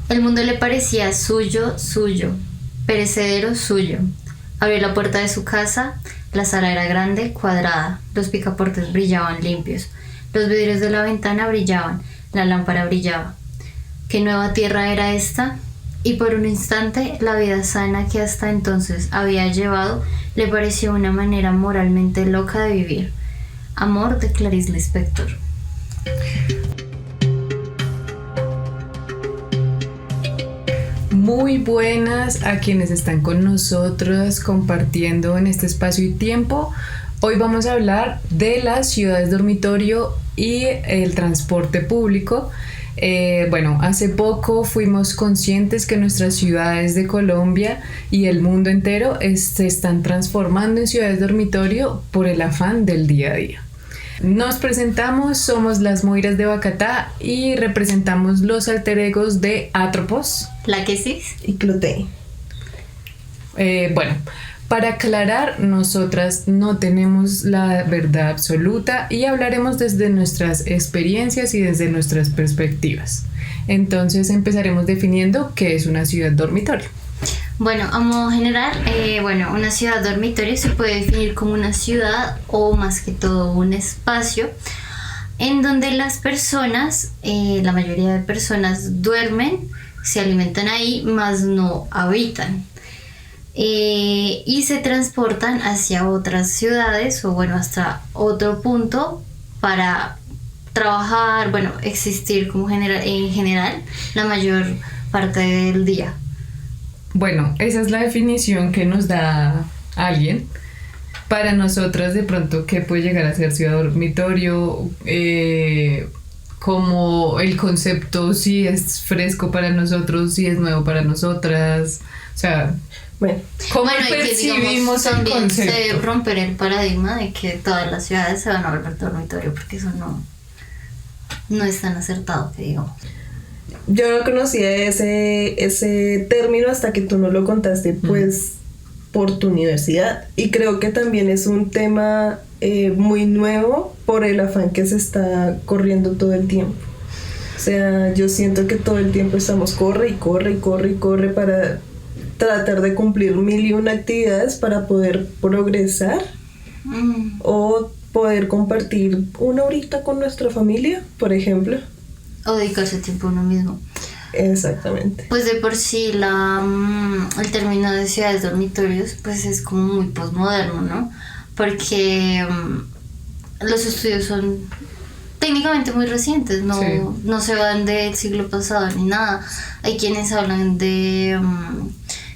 El mundo le parecía suyo, suyo, perecedero suyo. Abrió la puerta de su casa, la sala era grande, cuadrada, los picaportes brillaban limpios, los vidrios de la ventana brillaban, la lámpara brillaba. ¿Qué nueva tierra era esta? Y por un instante la vida sana que hasta entonces había llevado le pareció una manera moralmente loca de vivir. Amor de Clarice Lispector. Muy buenas a quienes están con nosotros compartiendo en este espacio y tiempo. Hoy vamos a hablar de las ciudades dormitorio y el transporte público. Hace poco fuimos conscientes que nuestras ciudades de Colombia y el mundo entero se están transformando en ciudades dormitorio por el afán del día a día. Nos presentamos, somos las Moiras de Bacatá y representamos los alter egos de Atropos, Laquesis y Cloté. Para aclarar, nosotras no tenemos la verdad absoluta y hablaremos desde nuestras experiencias y desde nuestras perspectivas. Entonces empezaremos definiendo qué es una ciudad dormitorio. Bueno, a modo general, una ciudad dormitorio se puede definir como una ciudad o más que todo un espacio en donde las personas, la mayoría de personas duermen, se alimentan ahí, mas no habitan. Y se transportan hacia otras ciudades o hasta otro punto para trabajar, existir como en general la mayor parte del día. Bueno, esa es la definición que nos da alguien. Para nosotras, de pronto, ¿qué puede llegar a ser ciudad dormitorio? Como el concepto, si es fresco para nosotros, si es nuevo para nosotras. O sea, ¿cómo percibimos el también concepto? se debe romper el paradigma de que todas las ciudades se van a volver dormitorio, porque eso no es tan acertado, que digamos. Yo no conocía ese término hasta que tú no lo contaste, pues, por tu universidad. Y creo que también es un tema muy nuevo por el afán que se está corriendo todo el tiempo. O sea, yo siento que todo el tiempo estamos corre para tratar de cumplir 1001 actividades para poder progresar o poder compartir una horita con nuestra familia, por ejemplo. O dedicarse tiempo a uno mismo. Exactamente. Pues de por sí el término de ciudades dormitorios pues es como muy postmoderno, ¿no? Porque los estudios son técnicamente muy recientes, no se van del siglo pasado ni nada. Hay quienes hablan de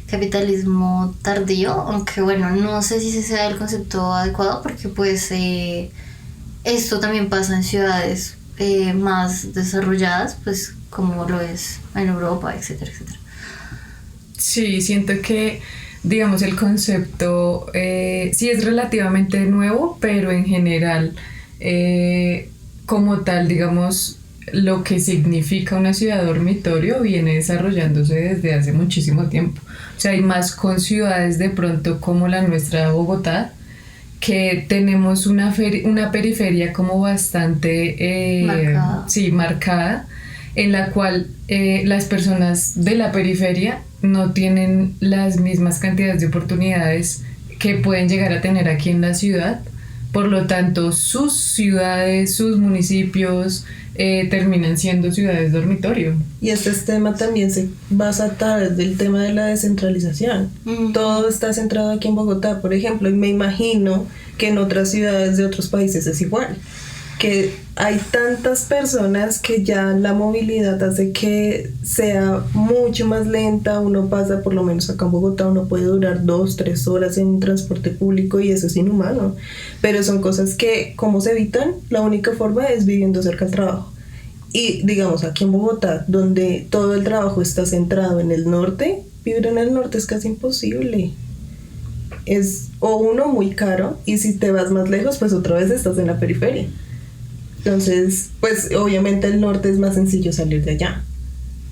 capitalismo tardío, aunque no sé si ese sea el concepto adecuado, porque pues esto también pasa en ciudades más desarrolladas, pues como lo es en Europa, etcétera, etcétera. Sí, siento que, digamos, el concepto sí es relativamente nuevo, pero en general, como tal, digamos, lo que significa una ciudad dormitorio viene desarrollándose desde hace muchísimo tiempo. O sea, hay más con ciudades de pronto como la nuestra Bogotá, que tenemos una periferia como bastante marcada, en la cual las personas de la periferia no tienen las mismas cantidades de oportunidades que pueden llegar a tener aquí en la ciudad. Por lo tanto, sus ciudades, sus municipios terminan siendo ciudades dormitorio. Y este tema también se basa a través del tema de la descentralización. Todo está centrado aquí en Bogotá, por ejemplo, y me imagino que en otras ciudades de otros países es igual. Que hay tantas personas que ya la movilidad hace que sea mucho más lenta. Uno pasa, por lo menos acá en Bogotá, uno puede durar 2-3 horas en transporte público y eso es inhumano. Pero son cosas que, ¿cómo se evitan? La única forma es viviendo cerca del trabajo. Y digamos, aquí en Bogotá, donde todo el trabajo está centrado en el norte, vivir en el norte es casi imposible. Es o uno muy caro, y si te vas más lejos, pues otra vez estás en la periferia. Entonces, pues obviamente el norte es más sencillo salir de allá,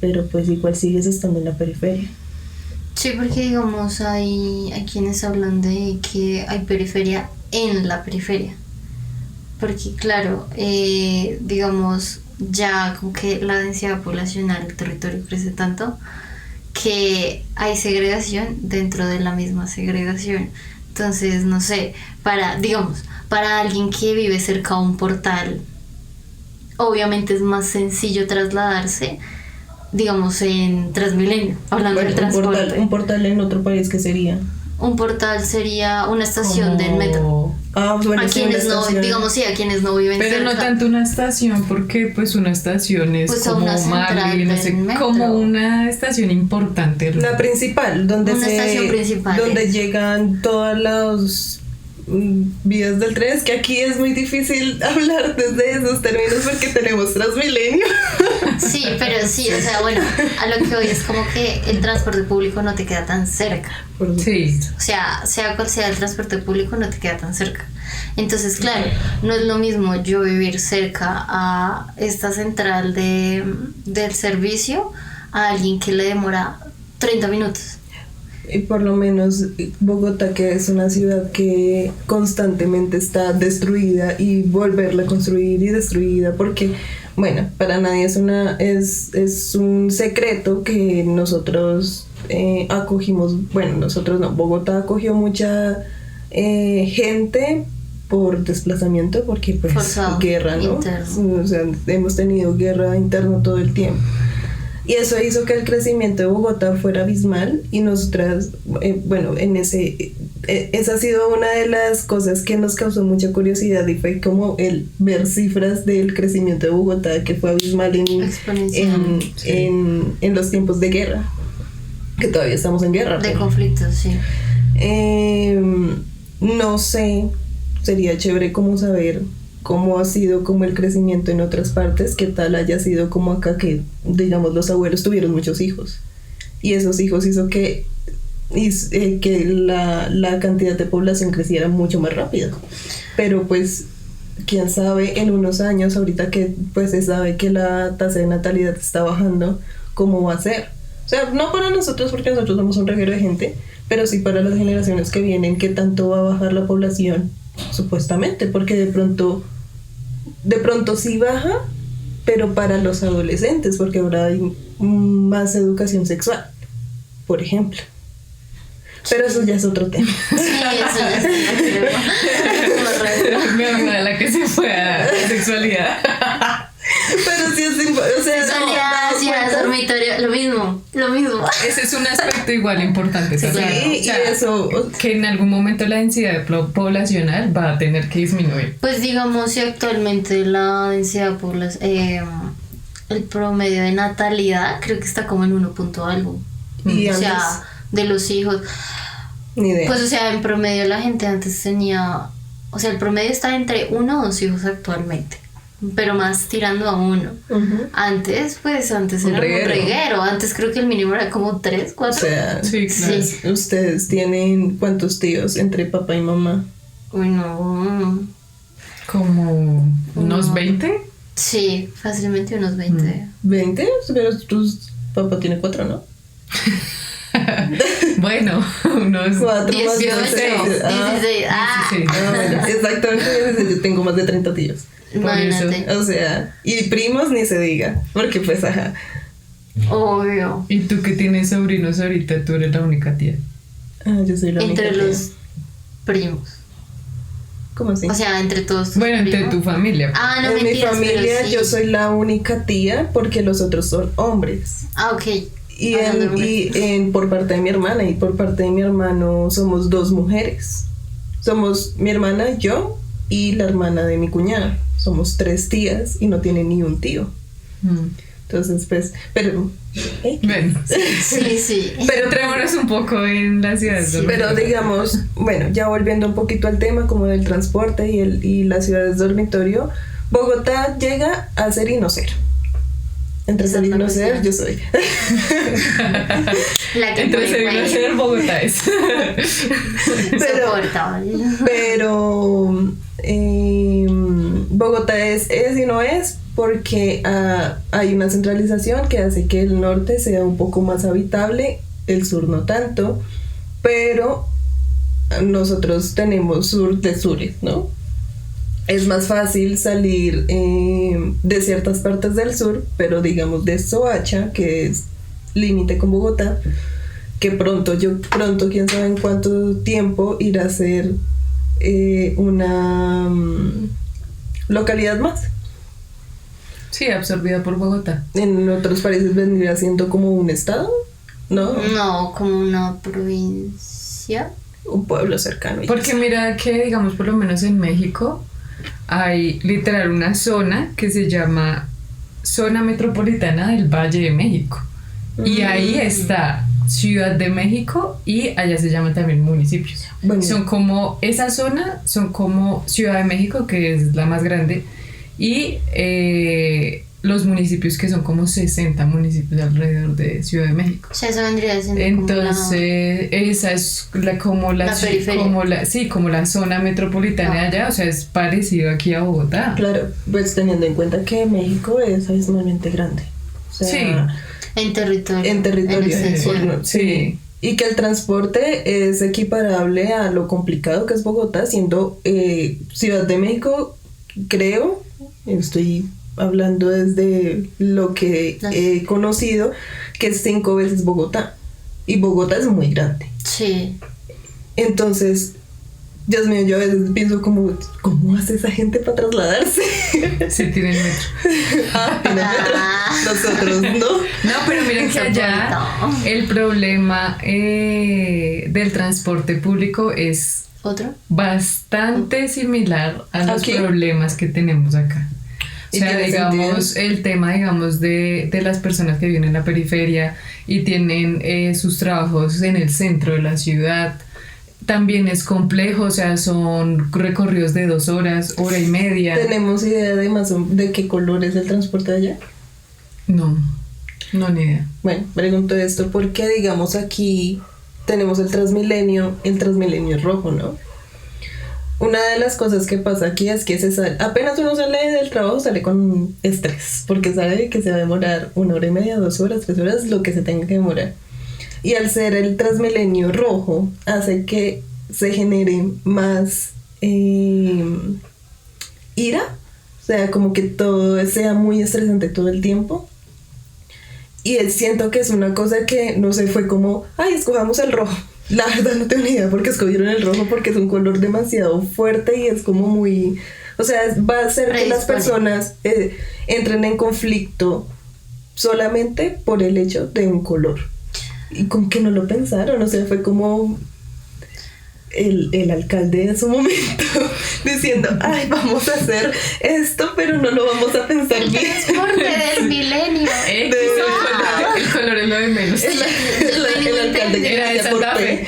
pero pues igual sigues estando en la periferia. Sí, porque digamos hay quienes hablan de que hay periferia en la periferia. Porque claro, digamos, ya como que la densidad poblacional del territorio crece tanto que hay segregación dentro de la misma segregación. Entonces, no sé, para alguien que vive cerca a un portal, obviamente es más sencillo trasladarse, digamos, en Transmilenio, hablando del transporte. Un portal en otro país, ¿qué sería? Un portal sería una estación del metro. Bueno, a quienes no, digamos, sí, a quienes no viven pero cerca. no tanto una estación, porque pues una estación es Pues como una central Marley, no sé, del metro. como una estación importante. La principal, donde Una estación principal donde es. llegan todas las vías del tren. Es que aquí es muy difícil hablar desde esos términos porque tenemos Transmilenio. Sí, pero sí, o sea, bueno, a lo que hoy es como que el transporte público no te queda tan cerca. Sí. O sea cual sea el transporte público, no te queda tan cerca. Entonces, claro, no es lo mismo yo vivir cerca a esta central del servicio a alguien que le demora 30 minutos. Y por lo menos Bogotá, que es una ciudad que constantemente está destruida y volverla a construir y destruida, porque, bueno, para nadie es un secreto que nosotros acogimos, bueno, nosotros no, Bogotá acogió mucha gente por desplazamiento, porque pues Forzado, guerra, ¿no? interno. O sea, hemos tenido guerra interna todo el tiempo. Y eso hizo que el crecimiento de Bogotá fuera abismal y nosotras, bueno, esa ha sido una de las cosas que nos causó mucha curiosidad y fue como el ver cifras del crecimiento de Bogotá que fue abismal en los tiempos de guerra, que todavía estamos en guerra. De conflictos, sí. No sé, sería chévere como saber cómo ha sido como el crecimiento en otras partes, qué tal haya sido como acá que, digamos, los abuelos tuvieron muchos hijos y esos hijos hizo que la cantidad de población creciera mucho más rápido. Pero pues, quién sabe, en unos años, ahorita que pues se sabe que la tasa de natalidad está bajando, ¿cómo va a ser? O sea, no para nosotros porque nosotros somos un reguero de gente, pero sí para las generaciones que vienen, ¿qué tanto va a bajar la población? Supuestamente, porque de pronto sí baja, pero para los adolescentes, porque ahora hay más educación sexual, por ejemplo. Pero eso ya es otro tema. Sí, eso ya es Mi hermana, la que se fue a la sexualidad. Pero sí es o sea, sexualidad, dormitorio, lo mismo. Ese es un aspecto igual importante Sí, también. claro. y eso, que en algún momento la densidad poblacional va a tener que disminuir. Pues digamos, si actualmente la densidad poblacional, el promedio de natalidad creo que está como en 1 punto algo. y O antes, sea, de los hijos. ni idea. Pues o sea, en promedio la gente antes tenía, o sea, el promedio está entre 1 o 2 hijos actualmente, pero más tirando a 1. Ujú. Antes Un era un reguero. reguero. Antes creo que el mínimo era como 3, 4. O sea, Sí, claro. Sí. ustedes tienen ¿cuántos tíos entre papá y mamá? Uy, no. Como unos 20. Sí, fácilmente unos 20. 20, pero tu papá tiene 4, ¿no? Bueno, unos 4 más 18, 16. 16. Ah, 16. Bueno, exactamente, yo tengo más de 30 tíos. imagínate. O sea, y primos ni se diga, porque pues ajá. Obvio. ¿Y tú que tienes sobrinos ahorita? Tú eres la única tía. Yo soy la única Entre tía. los primos. ¿Cómo así? O sea, entre todos tus Bueno, entre primos. tu familia. Ah, no, en mi mentiras, pero familia sí. yo soy la única tía porque los otros son hombres. Ah, ok. Y, Hablando de por parte de mi hermana y por parte de mi hermano somos 2 mujeres. Somos mi hermana, yo y la hermana de mi cuñada. Somos 3 tías y no tiene ni un tío. Entonces, pues, pero... Bueno, Sí. pero entrémonos un poco en la ciudad. Sí. Pero digamos, bueno, ya volviendo un poquito al tema como del transporte y las ciudades dormitorio, Bogotá llega a ser y no ser. Entre Esa ser y es la no ser, yo cuestión. soy. La que Entonces, fue, no güey. ser Bogotá es. Soportable. Pero Bogotá es y no es porque hay una centralización que hace que el norte sea un poco más habitable, el sur no tanto, pero nosotros tenemos sur de sures, ¿no? es más fácil salir de ciertas partes del sur, pero digamos de Soacha, que es límite con Bogotá, que pronto, quién sabe en cuánto tiempo irá a ser una localidad más. Sí, absorbida por Bogotá. En otros países vendría siendo como un estado, ¿no? No, como una provincia. Un pueblo cercano. Porque mira que, digamos, por lo menos en México hay literal una zona que se llama Zona Metropolitana del Valle de México. Y ahí está Ciudad de México y allá se llaman también municipios. Bueno. Son como, esa zona son como Ciudad de México, que es la más grande, y los municipios que son como 60 municipios alrededor de Ciudad de México. O sea, eso vendría siendo Entonces, esa es como la periferia. como la zona metropolitana de allá, o sea, es parecido aquí a Bogotá. Claro, pues teniendo en cuenta que México es abismalmente grande. O sea, Sí. En territorio. En territorio. extensión. Sí. Y que el transporte es equiparable a lo complicado que es Bogotá, siendo Ciudad de México, creo, estoy hablando desde lo que he conocido, que es 5 veces Bogotá. Y Bogotá es muy grande. Sí. Entonces, Dios mío, yo a veces pienso como, ¿cómo hace esa gente para trasladarse? Sí, tienen metro. Tienen metro. Nosotros no. No, pero miren que allá el problema del transporte público es ¿Otro? bastante similar a los ¿Aquí? problemas que tenemos acá. O ¿Y sea, tiene digamos, sentido? el tema, digamos, de las personas que viven en la periferia y tienen sus trabajos en el centro de la ciudad, también es complejo, o sea, son recorridos de 2 horas, hora y media. ¿Tenemos idea de qué color es el transporte de allá? No, ni idea. Bueno, pregunto esto porque, digamos, aquí tenemos el Transmilenio es rojo, ¿no? Una de las cosas que pasa aquí es que apenas uno sale del trabajo, sale con estrés, porque sabe que se va a demorar 1 hora y media, 2 horas, 3 horas, lo que se tenga que demorar. Y al ser el Transmilenio rojo, hace que se genere más ira, o sea, como que todo sea muy estresante todo el tiempo. Y siento que es una cosa que, no sé, fue como, ay, escojamos el rojo. La verdad no tengo ni idea por qué escogieron el rojo, porque es un color demasiado fuerte y es como muy... O sea, va a hacer que las personas entren en conflicto solamente por el hecho de un color. Y como que no lo pensaron, o sea, fue como el alcalde en su momento diciendo, ay, vamos a hacer esto, pero no lo vamos a pensar bien. Transporte del milenio. El color es lo de menos. El alcalde que Era de decía, ¿por Santa qué? Fe.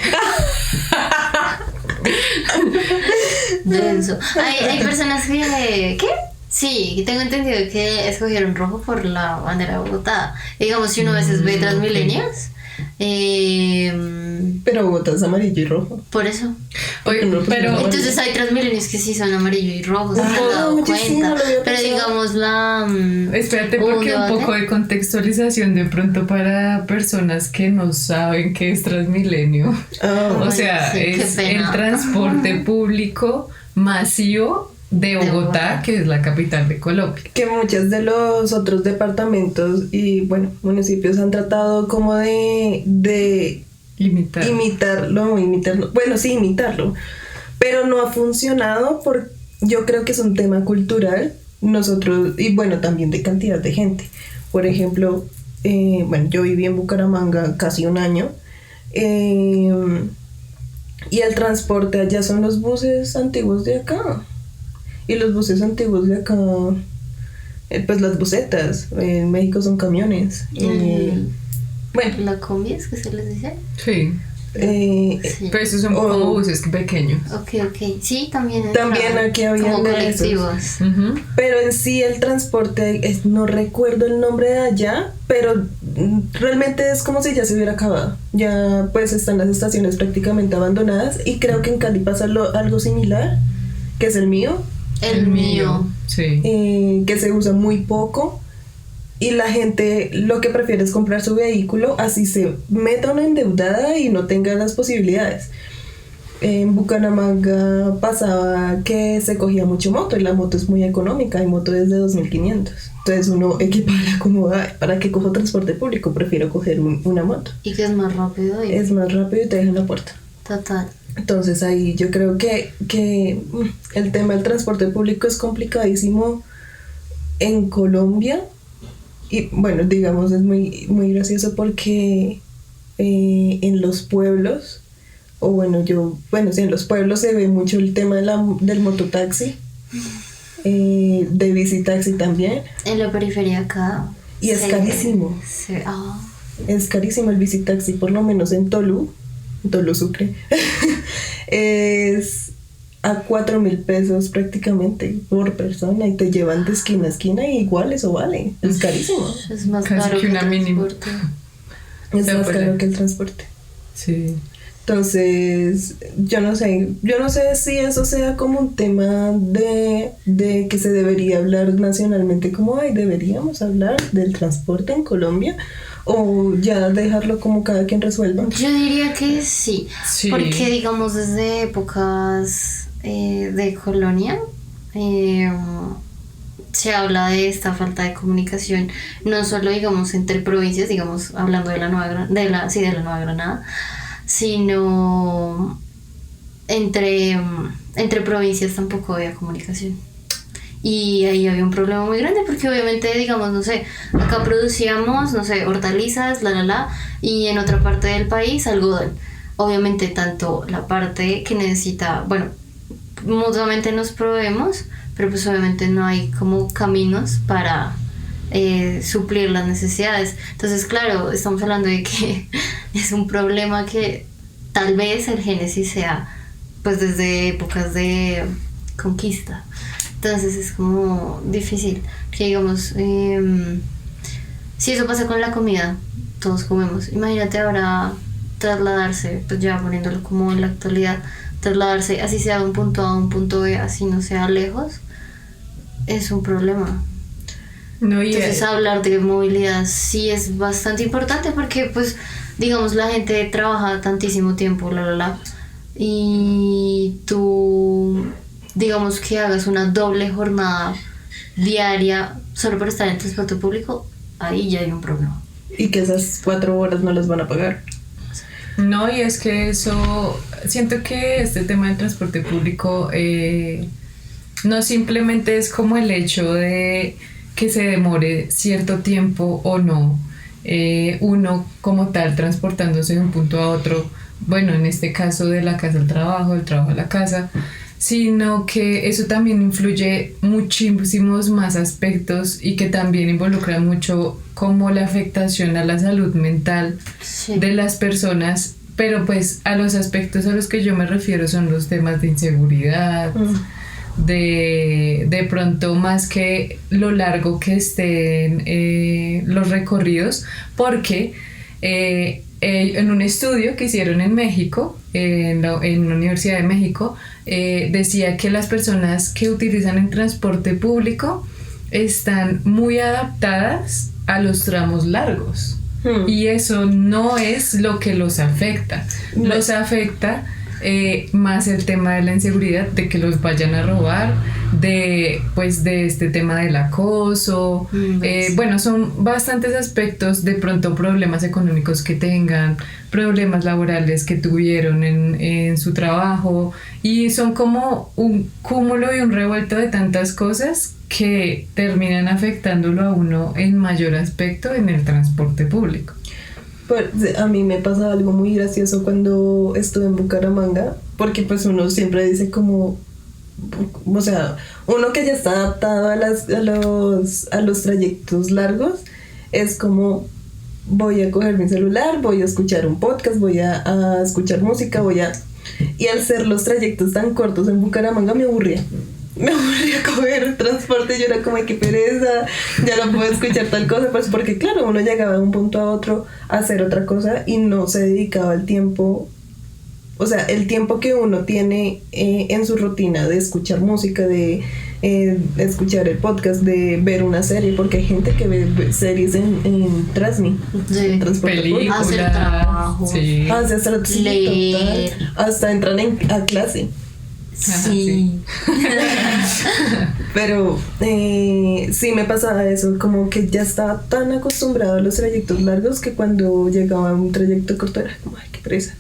Denso. Hay personas que... ¿Qué? Sí, tengo entendido que escogieron rojo por la bandera de Bogotá. Digamos, si uno a veces ve Transmilenios, Pero Bogotá es amarillo y rojo. por eso. Oye, pero Entonces hay Transmilenios que sí son amarillo y rojo, se Ah, han dado oye, sí, cuenta. no lo había Pero pensado. digamos espérate, hubo un porque un debate. poco de contextualización de pronto para personas que no saben qué es Transmilenio. Ah, O sea, sí, qué es pena. el transporte público masivo de Bogotá, que es la capital de Colombia. que muchos de los otros departamentos y, bueno, municipios han tratado como de Imitar. imitarlo, bueno, sí, imitarlo, pero no ha funcionado yo creo que es un tema cultural, nosotros, y bueno, también de cantidad de gente. Por ejemplo, bueno, yo viví en Bucaramanga casi 1 año, y el transporte allá son los buses antiguos de acá, y los buses antiguos de acá, pues las busetas, en México son camiones, bueno, ¿La combi es que se les dice? Sí, Sí. pero esos son como buses pequeños. Ok. Sí, también. También entraron aquí habían como de esos. colectivos. Ujú. pero en sí el transporte, no recuerdo el nombre de allá, pero realmente es como si ya se hubiera acabado. Ya pues están las estaciones prácticamente abandonadas y creo que en Cali pasa algo similar, que es el mío, El mío. Sí. que se usa muy poco y la gente lo que prefiere es comprar su vehículo, así se meta una endeudada y no tenga las posibilidades. en Bucaramanga pasaba que se cogía mucho moto y la moto es muy económica, hay moto desde 2.500. Entonces uno equipara como, ay, ¿para qué cojo transporte público? Prefiero coger una moto. Y que es más rápido. Es más rápido y te deja en la puerta. Total. Entonces ahí yo creo que el tema del transporte público es complicadísimo en Colombia. Y bueno, digamos, es muy, muy gracioso porque en los pueblos, sí, en los pueblos se ve mucho el tema del mototaxi, de bicitaxi también. En la periferia acá. Y es carísimo. Es carísimo el bicitaxi, por lo menos en Tolú Sucre. Es a 4.000 pesos prácticamente por persona y te llevan de esquina a esquina y igual eso vale. Es carísimo. Es más casi caro que una mínima. Es más caro que el transporte. Sí. Entonces, yo no sé si eso sea como un tema de que se debería hablar nacionalmente, como, ay, deberíamos hablar del transporte en Colombia, o ya dejarlo como cada quien resuelva. Yo diría que sí. Porque digamos desde épocas de colonia se habla de esta falta de comunicación, no solo digamos entre provincias, digamos hablando de la Nueva Granada, sino entre provincias tampoco había comunicación. Y ahí había un problema muy grande porque obviamente, digamos, no sé, acá producíamos, no sé, hortalizas, y en otra parte del país algodón. Obviamente tanto la parte que necesita, bueno, mutuamente nos proveemos, pero pues obviamente no hay como caminos para suplir las necesidades. Entonces, claro, estamos hablando de que es un problema que tal vez el génesis sea pues desde épocas de conquista. Entonces es como difícil que digamos, si eso pasa con la comida, todos comemos. Imagínate ahora trasladarse, pues ya poniéndolo como en la actualidad, trasladarse así sea de un punto A a un punto B, así no sea lejos, es un problema. Entonces hablar de movilidad sí es bastante importante porque pues digamos la gente trabaja tantísimo tiempo, y tú digamos que hagas una doble jornada diaria solo por estar en transporte público, ahí ya hay un problema. Y que esas 4 horas no las van a pagar. No, y es que eso, siento que este tema del transporte público no simplemente es como el hecho de que se demore cierto tiempo o no, uno como tal transportándose de un punto a otro, bueno, en este caso de la casa al trabajo, del trabajo a la casa, sino que eso también influye muchísimos más aspectos y que también involucra mucho como la afectación a la salud mental de las personas, pero pues a los aspectos a los que yo me refiero son los temas de inseguridad, de pronto más que lo largo que estén los recorridos, porque en un estudio que hicieron en México, en una Universidad de México, decía que las personas que utilizan el transporte público están muy adaptadas a los tramos largos, y eso no es lo que los afecta. Los afecta más el tema de la inseguridad, de que los vayan a robar, de este tema del acoso, bueno, son bastantes aspectos, de pronto problemas económicos que tengan, problemas laborales que tuvieron en su trabajo, y son como un cúmulo y un revuelto de tantas cosas que terminan afectándolo a uno en mayor aspecto en el transporte público. Pues a mí me pasa algo muy gracioso cuando estuve en Bucaramanga, porque pues uno siempre dice como, o sea, uno que ya está adaptado a los trayectos largos, es como, voy a coger mi celular, voy a escuchar un podcast, voy a escuchar música, y al ser los trayectos tan cortos en Bucaramanga me aburría coger transporte. Yo era como, qué pereza, ya no puedo escuchar tal cosa, pues porque claro, uno llegaba de un punto a otro a hacer otra cosa y no se dedicaba el tiempo, O sea, el tiempo que uno tiene en su rutina de escuchar música, de escuchar el podcast, de ver una serie, porque hay gente que ve series en Transmi, en transporte público. Hacer trabajo, sí. leer, total. Hasta entran a clase. Sí. Pero sí me pasaba eso, como que ya estaba tan acostumbrado a los trayectos largos que cuando llegaba a un trayecto corto era como, ay, qué presa.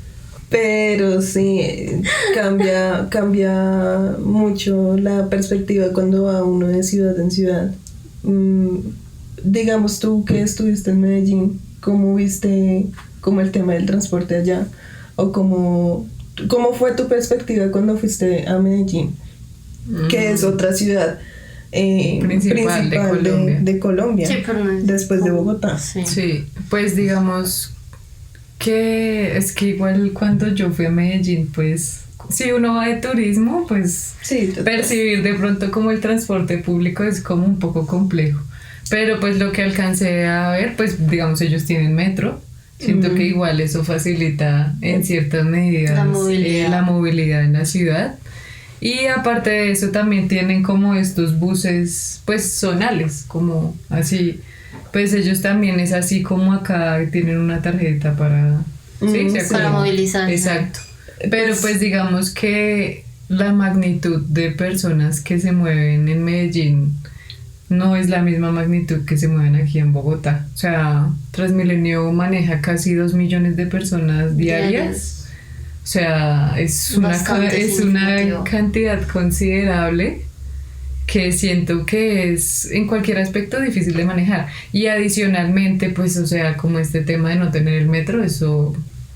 Pero sí, cambia mucho la perspectiva cuando va uno de ciudad en ciudad. Digamos tú que estuviste en Medellín, ¿cómo viste como el tema del transporte allá? ¿O cómo fue tu perspectiva cuando fuiste a Medellín? Que es otra ciudad principal de Colombia, sí, pero no es después de Bogotá. Sí, pues digamos que es que igual cuando yo fui a Medellín, pues si uno va de turismo, pues sí, percibir de pronto como el transporte público es como un poco complejo. Pero pues lo que alcancé a ver, pues digamos ellos tienen metro. Siento que igual eso facilita en ciertas medidas la movilidad en la ciudad. Y aparte de eso también tienen como estos buses pues zonales, como así. Pues ellos también es así como acá tienen una tarjeta para para movilizarse. Exacto. Pero pues digamos que la magnitud de personas que se mueven en Medellín no es la misma magnitud que se mueven aquí en Bogotá. O sea, Transmilenio maneja casi 2 millones de personas diarias. O sea, es una cantidad considerable que siento que es en cualquier aspecto difícil de manejar. Y adicionalmente, pues, o sea, como este tema de no tener el metro, eso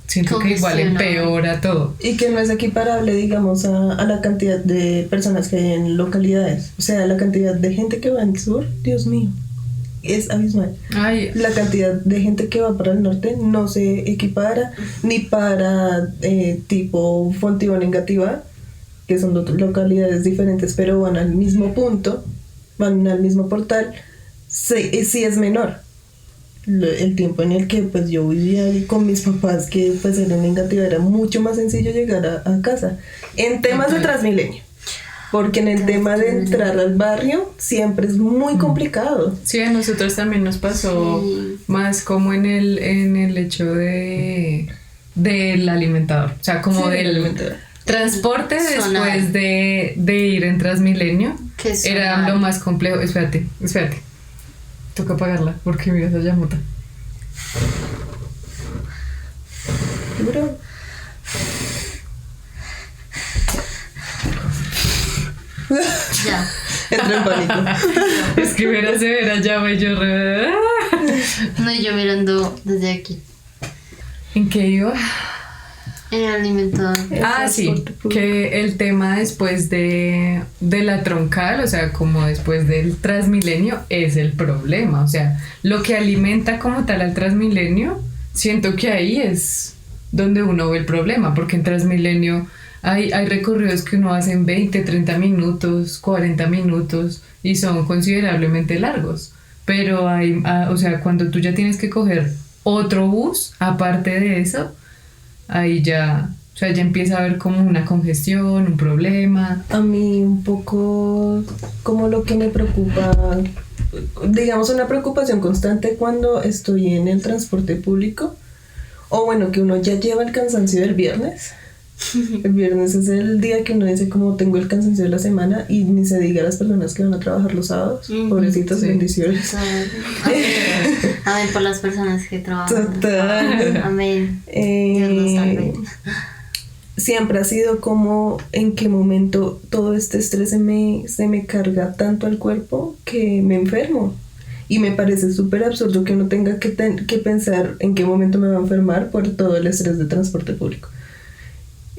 siento que igual empeora todo. Y que no es equiparable, digamos, a la cantidad de personas que hay en localidades. O sea, la cantidad de gente que va al sur, Dios mío, es abismal. Ay. La cantidad de gente que va para el norte no se equipara ni para tipo Fontibón en Gativá, que son dos localidades diferentes, pero van al mismo punto, van al mismo portal, sí es menor. El tiempo en el que pues yo vivía con mis papás, que pues eran en Gativá, era mucho más sencillo llegar a casa. En temas de Transmilenio. Porque en el tema de entrar al barrio siempre es muy complicado. Sí, a nosotros también nos pasó más como en el hecho del alimentador. O sea, como del transporte después de ir en Transmilenio. Era lo más complejo. Espérate. Toca apagarla porque mira esa llamota. ¿Seguro? Ya. Entré en pánico. Es que mira, se verá llama y yo No, yo mirando desde aquí. ¿En qué iba? En el alimentador. Sí, que el tema después de la troncal, o sea, como después del Transmilenio, es el problema. O sea, lo que alimenta como tal al Transmilenio, siento que ahí es donde uno ve el problema, porque en Transmilenio hay recorridos que uno hace en 20, 30 minutos, 40 minutos y son considerablemente largos. Pero o sea, cuando tú ya tienes que coger otro bus, aparte de eso, ahí ya, o sea, ya empieza a haber como una congestión, un problema. A mí un poco como lo que me preocupa, digamos una preocupación constante cuando estoy en el transporte público, o bueno, que uno ya lleva el cansancio del viernes. El viernes es el día que uno dice como tengo el cansancio de la semana, y ni se diga a las personas que van a trabajar los sábados. Pobrecitas, sí. Bendiciones. Amén por las personas que trabajan. Total. Amén. Dios nos salve. Siempre ha sido como en qué momento todo este estrés se me carga tanto al cuerpo que me enfermo. Y me parece súper absurdo que uno tenga que pensar en qué momento me va a enfermar por todo el estrés de transporte público.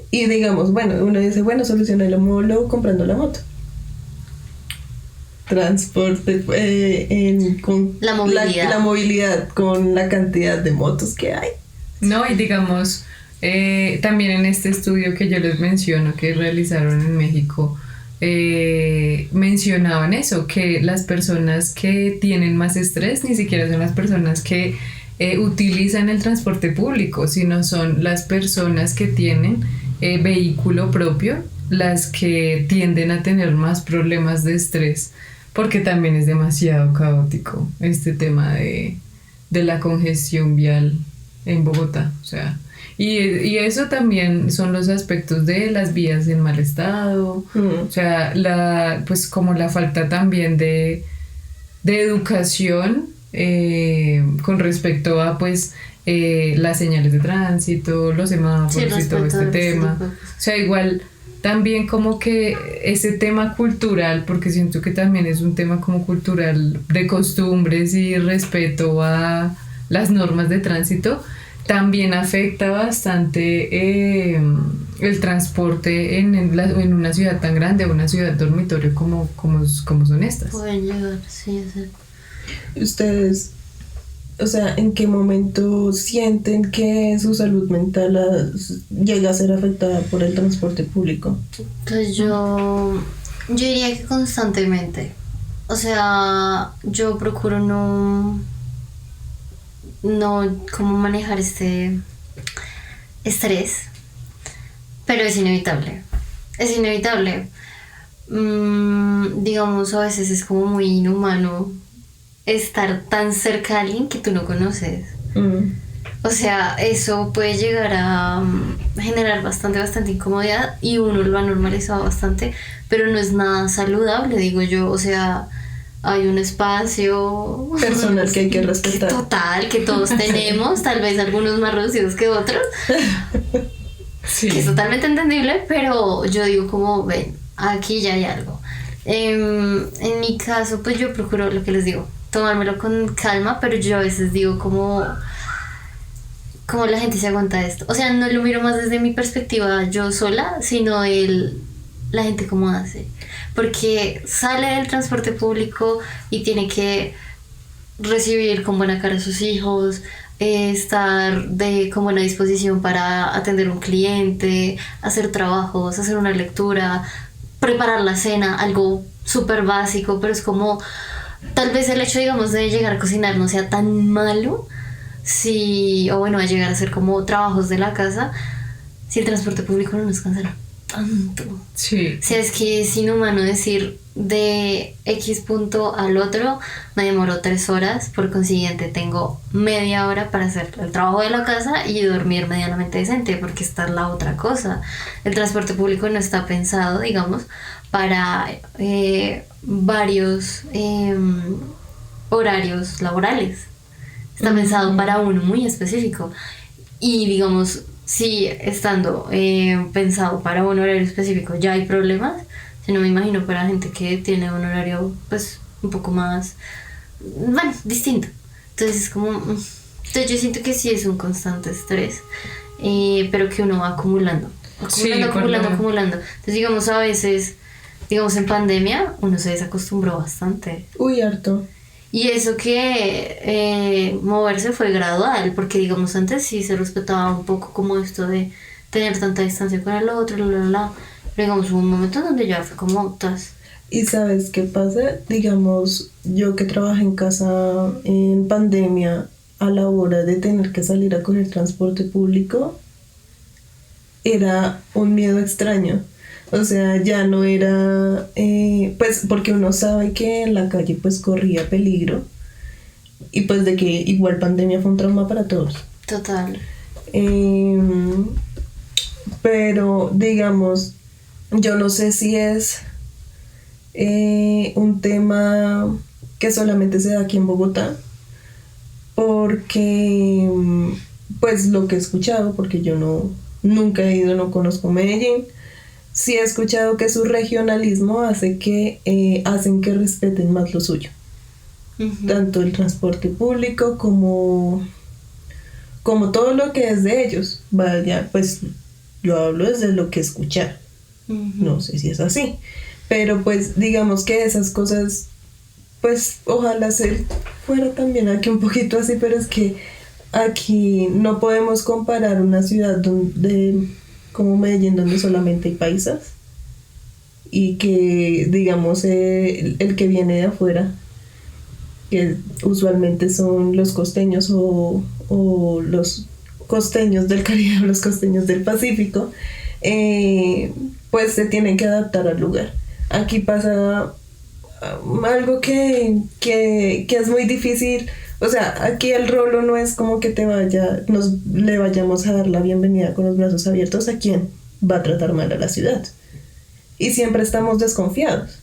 Y digamos, bueno, uno dice, bueno, soluciona el homólogo comprando la moto. Transporte con la movilidad. La movilidad con la cantidad de motos que hay. No, y digamos, también en este estudio que yo les menciono que realizaron en México, mencionaban eso, que las personas que tienen más estrés ni siquiera son las personas que utilizan el transporte público, sino son las personas que tienen vehículo propio las que tienden a tener más problemas de estrés, porque también es demasiado caótico este tema de la congestión vial en Bogotá, o sea, y eso también son los aspectos de las vías en mal estado, o sea, pues como la falta también de educación con respecto a pues las señales de tránsito, los semáforos y todo este tema, o sea, igual también como que ese tema cultural, porque siento que también es un tema como cultural de costumbres y respeto a las normas de tránsito, también afecta bastante el transporte en una ciudad tan grande, una ciudad dormitorio como son estas. Pueden llegar, sí, sí. Ustedes, o sea, ¿en qué momento sienten que su salud mental llega a ser afectada por el transporte público? Pues yo diría que constantemente. O sea, yo procuro no como manejar este estrés, pero es inevitable. Es inevitable. Digamos, a veces es como muy inhumano estar tan cerca de alguien que tú no conoces. O sea, eso puede llegar a generar bastante incomodidad y uno lo ha normalizado bastante, pero no es nada saludable, digo yo. O sea, hay un espacio personal que hay que respetar. Total, que todos tenemos, tal vez algunos más reducidos que otros, sí, que es totalmente entendible, pero yo digo como, ven, aquí ya hay algo. En mi caso, pues yo procuro, lo que les digo, tomármelo con calma, pero yo a veces digo como la gente se aguanta esto. O sea, no lo miro más desde mi perspectiva yo sola, sino la gente cómo hace. Porque sale del transporte público y tiene que recibir con buena cara a sus hijos, estar con buena disposición para atender a un cliente, hacer trabajos, hacer una lectura, preparar la cena, algo súper básico, pero es como, tal vez el hecho, digamos, de llegar a cocinar no sea tan malo, o bueno, a llegar a hacer como trabajos de la casa, si el transporte público no nos cansará tanto. Sí. O sea, es que es inhumano decir de X punto al otro me demoró 3 horas, por consiguiente tengo media hora para hacer el trabajo de la casa y dormir medianamente decente, porque esta es la otra cosa. El transporte público no está pensado, digamos, para varios horarios laborales. Está pensado para uno muy específico. Y digamos, si estando pensado para un horario específico ya hay problemas, si no me imagino para gente que tiene un horario pues un poco más, bueno, distinto. Entonces es como, entonces yo siento que sí es un constante estrés, pero que uno va acumulando. Acumulando. Entonces digamos, a veces, digamos, en pandemia uno se desacostumbró bastante. Uy, harto. Y eso que moverse fue gradual, porque digamos antes sí se respetaba un poco como esto de tener tanta distancia con el otro, pero digamos hubo un momento donde ya fue como tas. ¿Y sabes qué pasa? Digamos, yo que trabajé en casa en pandemia, a la hora de tener que salir a coger transporte público, era un miedo extraño. O sea, ya no era, pues porque uno sabe que en la calle pues corría peligro y pues de que igual pandemia fue un trauma para todos. Total. Pero digamos, yo no sé si es un tema que solamente se da aquí en Bogotá, porque pues lo que he escuchado, porque yo nunca he ido, no conozco Medellín. Sí he escuchado que su regionalismo hacen que respeten más lo suyo. Uh-huh. Tanto el transporte público como todo lo que es de ellos. Vaya, pues yo hablo desde lo que escuchar. Uh-huh. No sé si es así. Pero pues digamos que esas cosas, pues ojalá se fuera también aquí un poquito así, pero es que aquí no podemos comparar una ciudad como Medellín, donde solamente hay paisas y que digamos el que viene de afuera, que usualmente son los costeños o los costeños del Caribe o los costeños del Pacífico, pues se tienen que adaptar al lugar. Aquí pasa algo que es muy difícil. O sea, aquí el rolo no es como que le vayamos a dar la bienvenida con los brazos abiertos a quien va a tratar mal a la ciudad. Y siempre estamos desconfiados.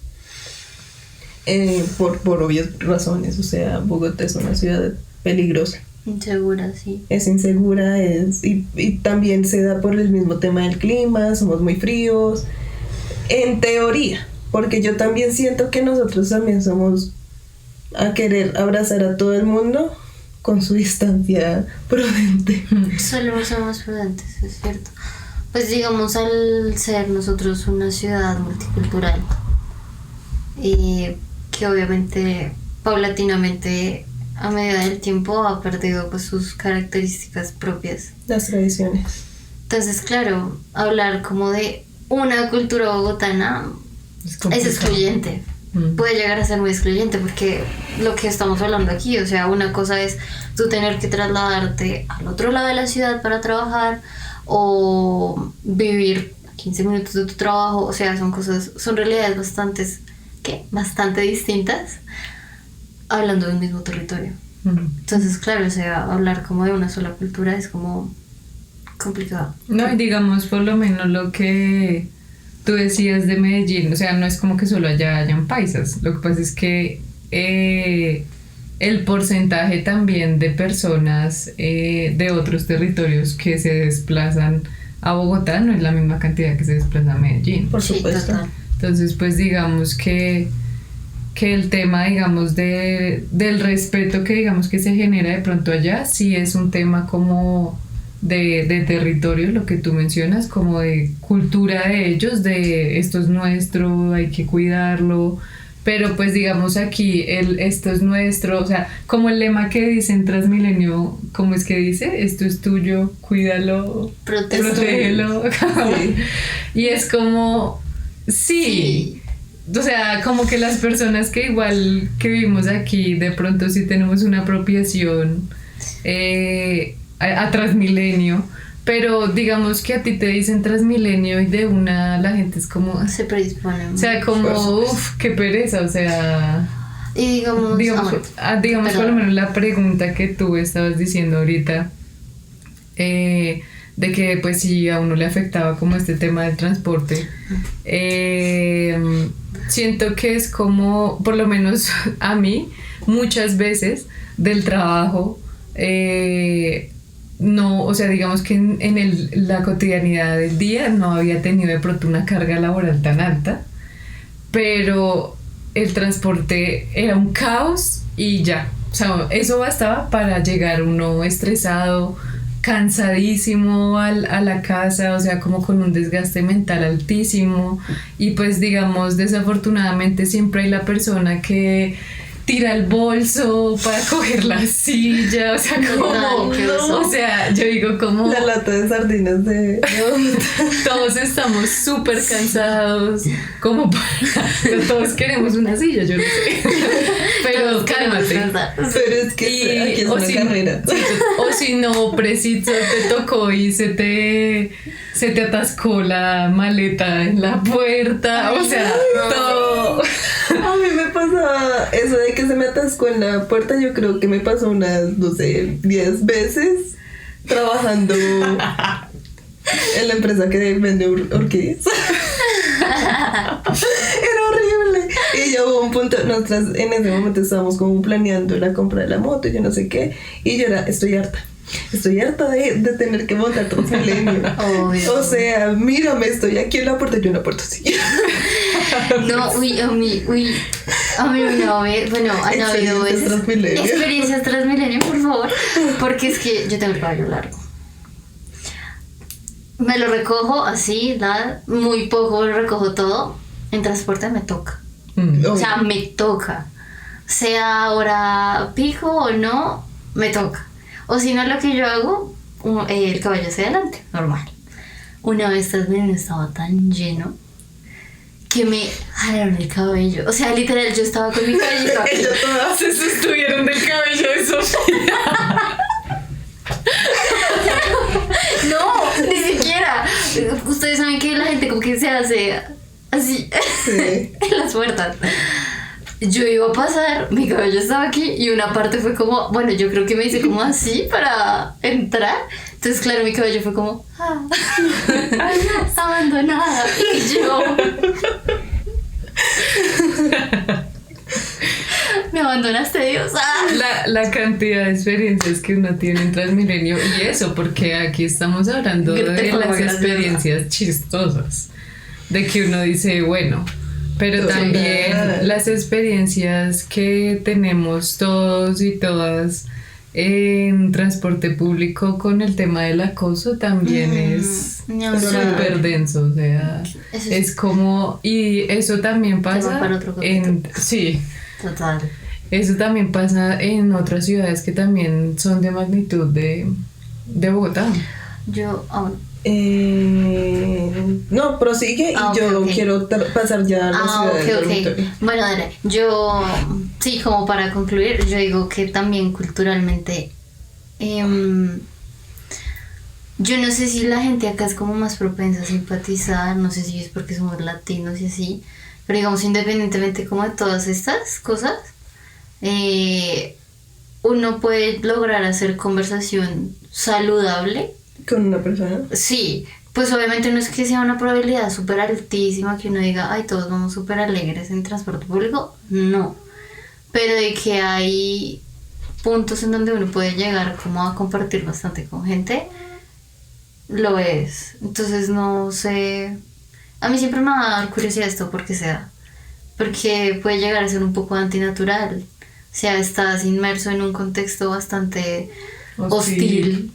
Por obvias razones. O sea, Bogotá es una ciudad peligrosa. Insegura, sí. Es insegura, y también se da por el mismo tema del clima, somos muy fríos. En teoría, porque yo también siento que nosotros también somos a querer abrazar a todo el mundo con su distancia prudente. Solo somos prudentes, es cierto. Pues digamos, al ser nosotros una ciudad multicultural, que obviamente paulatinamente a medida del tiempo ha perdido pues sus características propias, Las tradiciones. entonces claro, hablar como de una cultura bogotana es excluyente. Puede llegar a ser muy excluyente, porque lo que estamos hablando aquí, o sea, una cosa es tú tener que trasladarte al otro lado de la ciudad para trabajar o vivir a 15 minutos de tu trabajo, o sea, son realidades bastante distintas hablando de un mismo territorio. Entonces, claro, o sea, hablar como de una sola cultura es como complicado. No, y digamos, por lo menos lo que tú decías de Medellín, o sea, no es como que solo allá hayan paisas, lo que pasa es que el porcentaje también de personas de otros territorios que se desplazan a Bogotá no es la misma cantidad que se desplaza a Medellín. Por supuesto. Total. Entonces, pues digamos que el tema, digamos, del respeto que digamos que se genera de pronto allá, sí es un tema como de territorio, lo que tú mencionas, como de cultura de ellos, de esto es nuestro, hay que cuidarlo, pero pues digamos aquí, esto es nuestro, o sea, como el lema que dice en Transmilenio, ¿cómo es que dice? Esto es tuyo, cuídalo, protégelo. Sí. Y es como, sí. O sea, como que las personas que igual que vivimos aquí, de pronto sí tenemos una apropiación a Transmilenio, pero digamos que a ti te dicen Transmilenio y de una la gente es como... Se predisponen. O sea, como, uff, qué pereza, o sea... Y digamos por lo menos la pregunta que tú estabas diciendo ahorita, de que pues si a uno le afectaba como este tema del transporte, siento que es como, por lo menos a mí, muchas veces del trabajo, no, o sea, digamos que en la cotidianidad del día no había tenido de pronto una carga laboral tan alta, pero el transporte era un caos y ya, o sea, eso bastaba para llegar uno estresado, cansadísimo a la casa, o sea, como con un desgaste mental altísimo, y pues digamos, desafortunadamente siempre hay la persona que tira el bolso para coger la silla, o sea, como, o sea, yo digo como... La lata de sardinas de... Todos estamos súper cansados, como para... Todos queremos una silla, yo no sé. Pero cálmate. Pero es que aquí es una carrera. O si no, preciso, te tocó y se te atascó la maleta en la puerta, o sea, todo... A mí me pasaba eso de que se me atascó en la puerta, yo creo que me pasó unas, no sé, 10 veces trabajando en la empresa que vende orquídeas. Era horrible. Y ya hubo un punto, nosotras en ese momento estábamos como planeando la compra de la moto y yo no sé qué, y yo estoy harta de tener que montar Transmilenio. O sea, mírame, estoy aquí en la puerta, yo en la puerta sí. No, a mí no, bueno, han habido experiencias Transmilenio, por favor, porque es que yo tengo el cabello largo. Me lo recojo así, muy poco lo recojo todo. En transporte me toca. O sea, me toca. Sea hora pico o no, me toca. O si no, lo que yo hago, el caballo hacia adelante, normal. Una vez Transmilenio estaba tan lleno que me jalaron el cabello. O sea, literal, yo estaba con mi cabellito aquí. Ellos todas se sostuvieron del cabello de Sofía. No, ni siquiera. Ustedes saben que la gente como que se hace así Sí. en las puertas. Yo iba a pasar, mi cabello estaba aquí y una parte fue como, bueno, yo creo que me hice como así para entrar. Entonces, claro, mi cabello fue como, abandonada. Y yo, me abandonaste, Dios. La cantidad de experiencias que uno tiene en Transmilenio y eso, porque aquí estamos hablando de las experiencias chistosas, de que uno dice, bueno, pero también las experiencias que tenemos todos y todas en transporte público con el tema del acoso también es súper denso, o sea, es como, y eso también pasa sí, total. Eso también pasa en otras ciudades que también son de magnitud de Bogotá. Yo aún. No, prosigue y yo quiero pasar ya a la ciudad del dormitorio. Bueno, dale. Yo, sí, como para concluir, yo digo que también culturalmente, yo no sé si la gente acá es como más propensa a simpatizar, no sé si es porque somos latinos y así, pero digamos, independientemente como de todas estas cosas, uno puede lograr hacer conversación saludable ¿Con una persona? Sí, pues obviamente no es que sea una probabilidad súper altísima que uno diga, ay, todos vamos súper alegres en transporte público, no, pero de que hay puntos en donde uno puede llegar como a compartir bastante con gente, lo es. Entonces no sé, a mí siempre me va a dar curiosidad esto porque sea, porque puede llegar a ser un poco antinatural, o sea, estás inmerso en un contexto bastante hostil.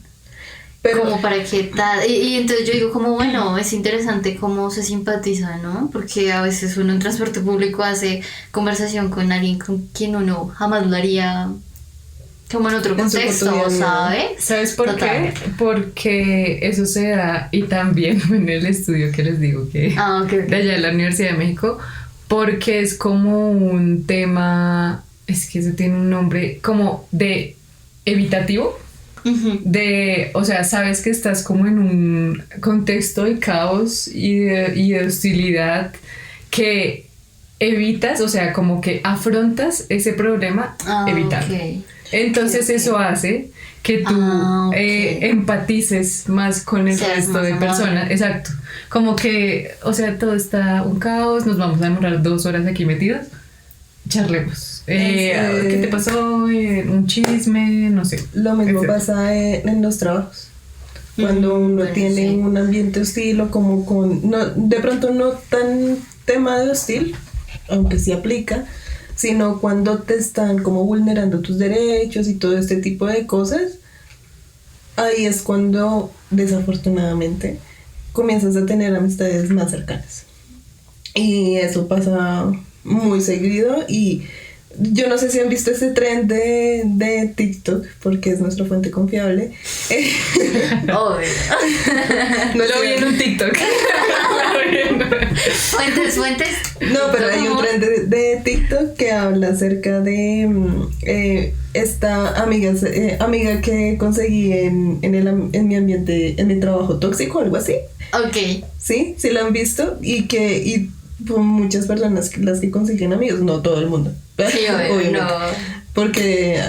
Pero, como para que tal, y entonces yo digo como bueno, es interesante cómo se simpatiza, ¿no? Porque a veces uno en transporte público hace conversación con alguien con quien uno jamás lo haría como en otro contexto, ¿sabes? ¿Sabes por qué? Porque eso se da, y también en el estudio que les digo que de allá de la Universidad de México, porque es como un tema, es que eso tiene un nombre como de evitativo. De, o sea, sabes que estás como en un contexto de caos y de hostilidad que evitas, o sea, como que afrontas ese problema evitando. Entonces eso hace que tú empatices más con el resto de personas. Exacto. Como que, o sea, todo está un caos, nos vamos a demorar 2 horas aquí metidos. Charlemos. ¿Qué te pasó? Un chisme, no sé. Lo mismo pasa en los trabajos. Cuando uno tiene un ambiente hostil o como con... No, de pronto no tan tema de hostil, aunque sí aplica, sino cuando te están como vulnerando tus derechos y todo este tipo de cosas, ahí es cuando desafortunadamente comienzas a tener amistades más cercanas. Y eso pasa muy seguido y yo no sé si han visto ese trend de TikTok, porque es nuestra fuente confiable. Obvio. No lo vi en un TikTok. Fuentes. No, pero hay un trend de TikTok que habla acerca de esta amiga que conseguí en mi ambiente, en mi trabajo tóxico, algo así. Ok. Sí lo han visto y muchas personas las que consiguen amigos, no todo el mundo. Sí, obviamente. No. Porque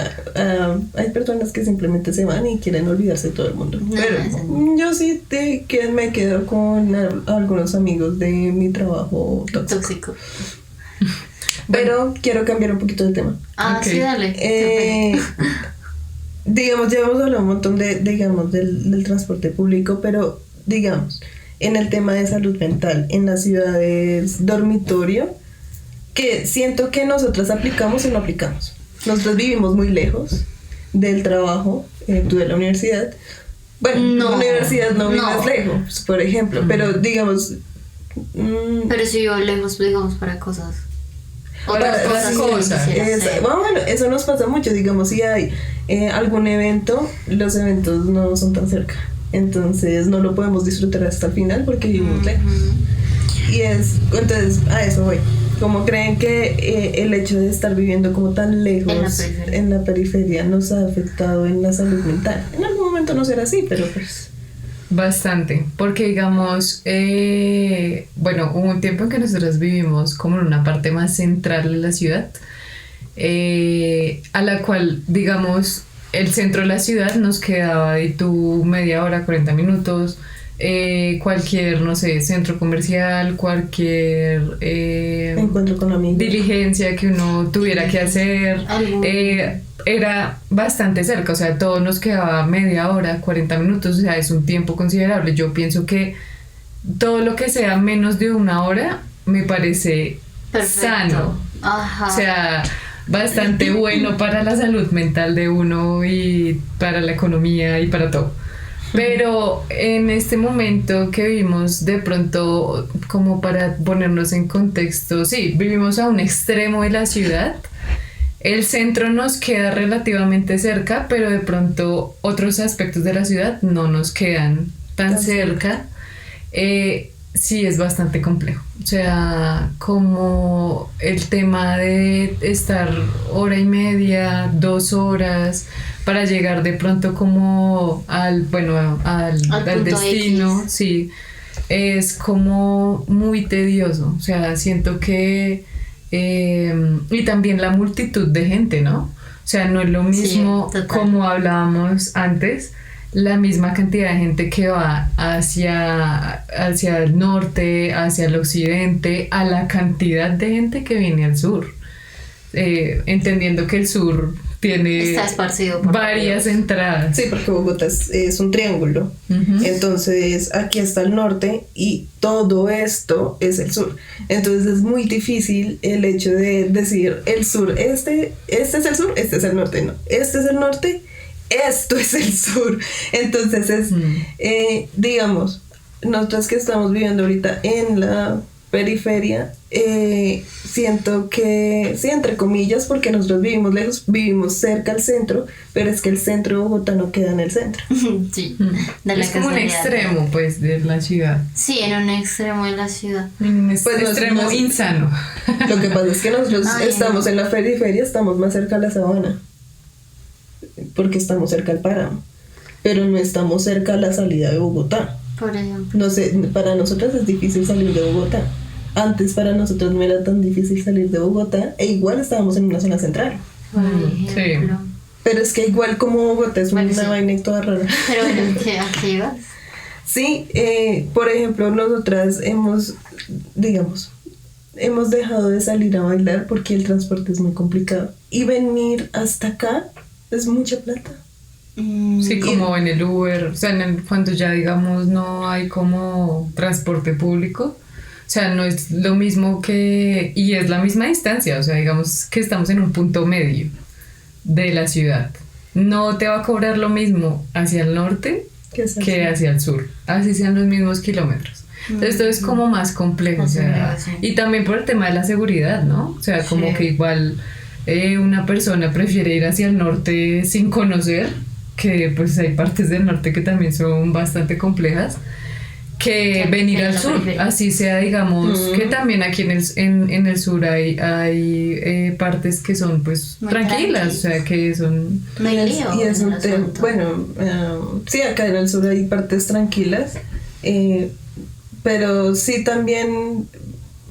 hay personas que simplemente se van y quieren olvidarse de todo el mundo. No, pero yo sí me quedo con algunos amigos de mi trabajo tóxico. Pero quiero cambiar un poquito de tema. Sí, dale. Digamos, ya hemos hablado un montón del transporte público, pero digamos, en el tema de salud mental, en las ciudades dormitorio, que siento que nosotras aplicamos y no aplicamos. Nosotros vivimos muy lejos del trabajo, tú de la universidad. Bueno, la universidad no vives lejos, por ejemplo, pero digamos... pero si vivo lejos, digamos, para cosas. Otras cosas. Bueno, eso nos pasa mucho, digamos, si hay algún evento, los eventos no son tan cerca. Entonces no lo podemos disfrutar hasta el final porque vivimos lejos. Y entonces a eso voy. ¿Cómo creen que el hecho de estar viviendo como tan lejos en la periferia nos ha afectado en la salud mental? En algún momento no será así, pero pues... Bastante, porque digamos, bueno, hubo un tiempo en que nosotros vivimos como en una parte más central de la ciudad, a la cual, digamos, el centro de la ciudad nos quedaba de tu media hora, 40 minutos, cualquier, no sé, centro comercial, cualquier Encuentro con amigos. diligencia que uno tuviera que hacer, Algo. era bastante cerca, o sea, todo nos quedaba media hora, 40 minutos, o sea, es un tiempo considerable. Yo pienso que todo lo que sea menos de una hora me parece Perfecto. sano, Ajá. o sea, bastante bueno para la salud mental de uno y para la economía y para todo. Pero en este momento que vivimos, de pronto, como para ponernos en contexto, sí, vivimos a un extremo de la ciudad. El centro nos queda relativamente cerca, pero de pronto otros aspectos de la ciudad no nos quedan tan cerca. Sí, es bastante complejo. O sea, como el tema de estar hora y media, 2 horas para llegar de pronto como al punto destino, X. sí, es como muy tedioso. O sea, siento que y también la multitud de gente, ¿no? O sea, no es lo mismo Sí, total. como hablábamos antes, la misma cantidad de gente que va hacia el norte, hacia el occidente, a la cantidad de gente que viene al sur. Entendiendo que el sur tiene Está esparcido por varias varios. entradas. Sí, porque Bogotá es un triángulo. Ujú. Entonces, aquí está el norte y todo esto es el sur. Entonces, es muy difícil el hecho de decir el sur, este es el sur, este es el norte. No, este es el norte, esto es el sur. Entonces, digamos, nosotros que estamos viviendo ahorita en la periferia, siento que, sí, entre comillas, porque nosotros vivimos lejos, vivimos cerca al centro, pero es que el centro de Bogotá no queda en el centro. Sí, de la Es como un casualidad. extremo, pues, de la ciudad. Sí, en un extremo de la ciudad. Un Pues no es- extremo no es- insano. Lo que pasa es que nosotros Ay, estamos no. en la periferia, estamos más cerca a la sabana, porque estamos cerca al páramo, pero no estamos cerca a la salida de Bogotá. Por ejemplo. No sé, para nosotros es difícil salir de Bogotá. Antes para nosotros no era tan difícil salir de Bogotá, e igual estábamos en una zona central. Por Sí. ejemplo. Pero es que igual como Bogotá es Bueno, una sí. vaina y toda rara. Pero bueno, ¿a qué ibas? Sí, por ejemplo, nosotras hemos dejado de salir a bailar porque el transporte es muy complicado. Y venir hasta acá es mucha plata. Sí, como en el Uber, o sea, cuando ya digamos no hay como transporte público, o sea, no es lo mismo que, y es la misma distancia, o sea, digamos que estamos en un punto medio de la ciudad. No te va a cobrar lo mismo hacia el norte ¿Qué es que así? hacia el sur, así sean los mismos kilómetros. Entonces todo es como más complejo, o sea, Sí. y también por el tema de la seguridad, ¿no? O sea, como Sí. que igual una persona prefiere ir hacia el norte sin conocer, que pues hay partes del norte que también son bastante complejas, que Sí, venir en al la sur, periferia. así sea, digamos, que también aquí en el sur hay partes que son pues Muy tranquilas, o sea, que son... No hay Y es- lío y es en un el tema, asunto. bueno, sí, acá en el sur hay partes tranquilas, pero sí también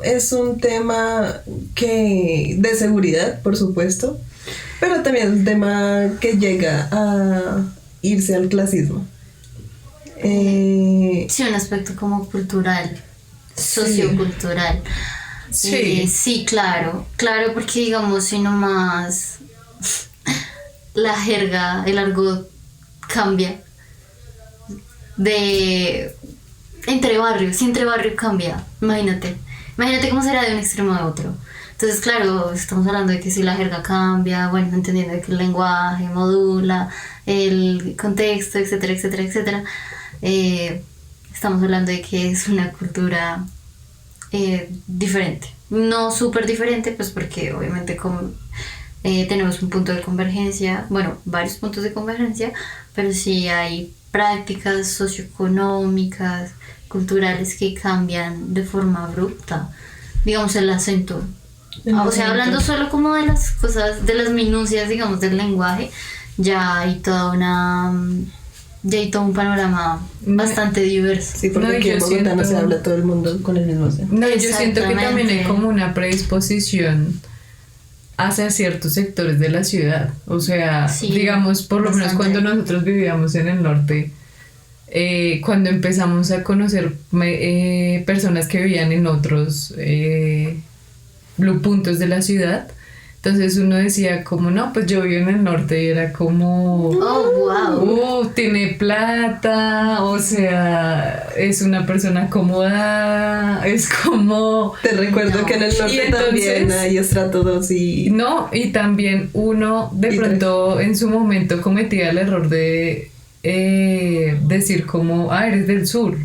es un tema de seguridad, por supuesto, pero también es un tema que llega a irse al clasismo. Sí, un aspecto como cultural, sociocultural. Sí. Sí, claro, claro, porque digamos, si nomás la jerga, el argot cambia de entre barrios, si entre barrios cambia, imagínate cómo será de un extremo a otro. Entonces, claro, estamos hablando de que si la jerga cambia, bueno, entendiendo que el lenguaje modula, el contexto, etcétera, etcétera, etcétera. Estamos hablando de que es una cultura diferente. No súper diferente, pues porque obviamente tenemos un punto de convergencia, bueno, varios puntos de convergencia, pero sí hay prácticas socioeconómicas, culturales que cambian de forma abrupta. Digamos, el acento. O sea, hablando solo como de las cosas, de las minucias, digamos, del lenguaje, ya hay toda Y hay todo un panorama bastante diverso. Sí, porque No, aquí yo en Bogotá no se siento- habla todo el mundo con el mismo acento. No, yo siento que también hay Exactamente. como una predisposición hacia ciertos sectores de la ciudad. O sea, Sí, digamos, por lo menos bastante. cuando nosotros vivíamos en el norte, cuando empezamos a conocer personas que vivían en otros puntos de la ciudad, entonces uno decía como, no, pues yo vivo en el norte y era como... Oh, wow. Tiene plata, o sea, es una persona cómoda, es como... Te recuerdo No. que en el Y norte entonces- también hay estrato 2 y... No, y también uno de Y pronto en su momento cometía el error de decir como, eres del sur.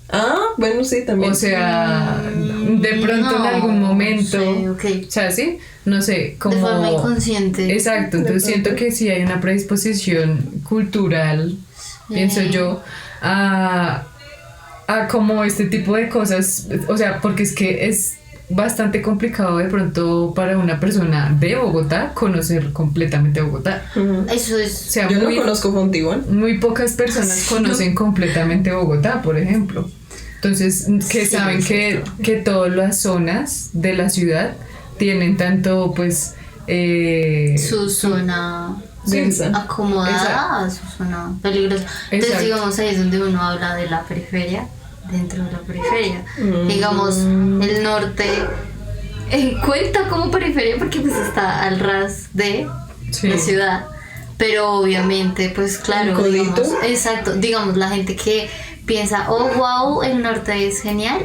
Ah, bueno, sí, también. O sea, de pronto en algún momento... Sí, ok. O sea, sí, no sé, como... De forma inconsciente. Exacto, entonces De siento pronto. que sí hay una predisposición cultural, pienso yo, a como este tipo de cosas, o sea, porque es que es bastante complicado de pronto para una persona de Bogotá conocer completamente Bogotá. Ujú. Eso O es. sea, Yo muy, no conozco Fontibón. muy pocas personas conocen completamente Bogotá, por ejemplo. Entonces, que Sí, saben que todas las zonas de la ciudad tienen tanto, pues... Su zona Densa. acomodada a su zona peligrosa. Entonces, Exacto. digamos, ahí es donde uno habla de la periferia, dentro de la periferia. Digamos, el norte cuenta como periferia porque pues está al ras de Sí. la ciudad. Pero obviamente, pues claro, ¿Un digamos, codito? exacto, digamos, la gente que piensa, oh, wow, el norte es genial.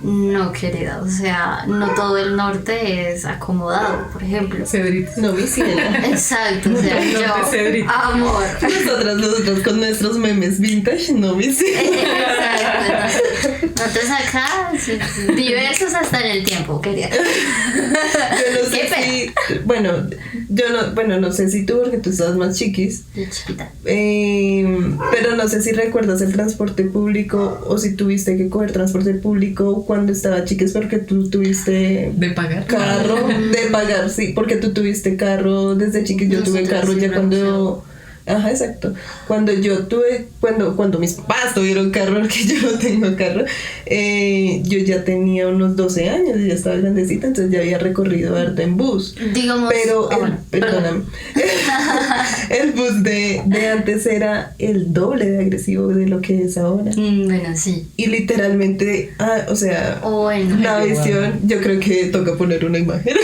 No, querida, o sea, no todo el norte es acomodado, por ejemplo. Cedrito. No, mi ciela. Exacto, o sea, El norte yo, Cedric. amor. Nosotros con nuestros memes vintage, no, mi ciela. Exacto, nosotros acá, diversos hasta en el tiempo, querida. Yo no sé Qué si... Bueno, no sé si tú, porque tú estás más chiquis. De chiquita. Pero no sé si recuerdas el transporte público o si tuviste que coger transporte público cuando estaba chiquis porque tú tuviste De pagar. carro, de pagar, sí, porque tú tuviste carro desde chiquis, yo tuve Nosotras carro sí, ya me cuando... Ajá, exacto. Cuando mis papás tuvieron carro, porque yo no tengo carro, yo ya tenía unos 12 años, ya estaba grandecita, entonces ya había recorrido harto en bus. Digamos, Pero bueno, perdóname. El bus de antes era el doble de agresivo de lo que es ahora. Bueno, sí. Y literalmente, o sea, O bueno, la visión, yo creo que toca poner una imagen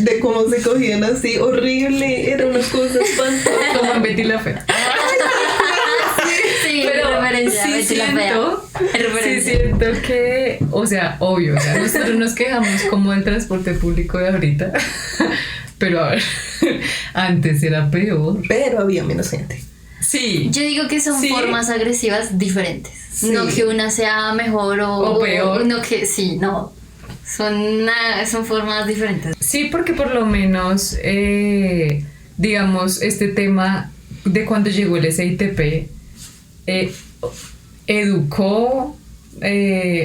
de cómo se cogían así, horrible, era una cosa espantosa. Como en Betty la Fea. sí, Pero referencia, sí Betty la Fea. sí Referencia. siento que, o sea, obvio, o sea, nosotros nos quejamos como del transporte público de ahorita, pero a ver, antes era peor. Pero había menos gente. Sí, Yo digo que son Sí. formas agresivas diferentes. Sí. No que una sea mejor O peor. no que sí, no. Son formas diferentes. sí, porque por lo menos, digamos, este tema de cuando llegó el SITP, educó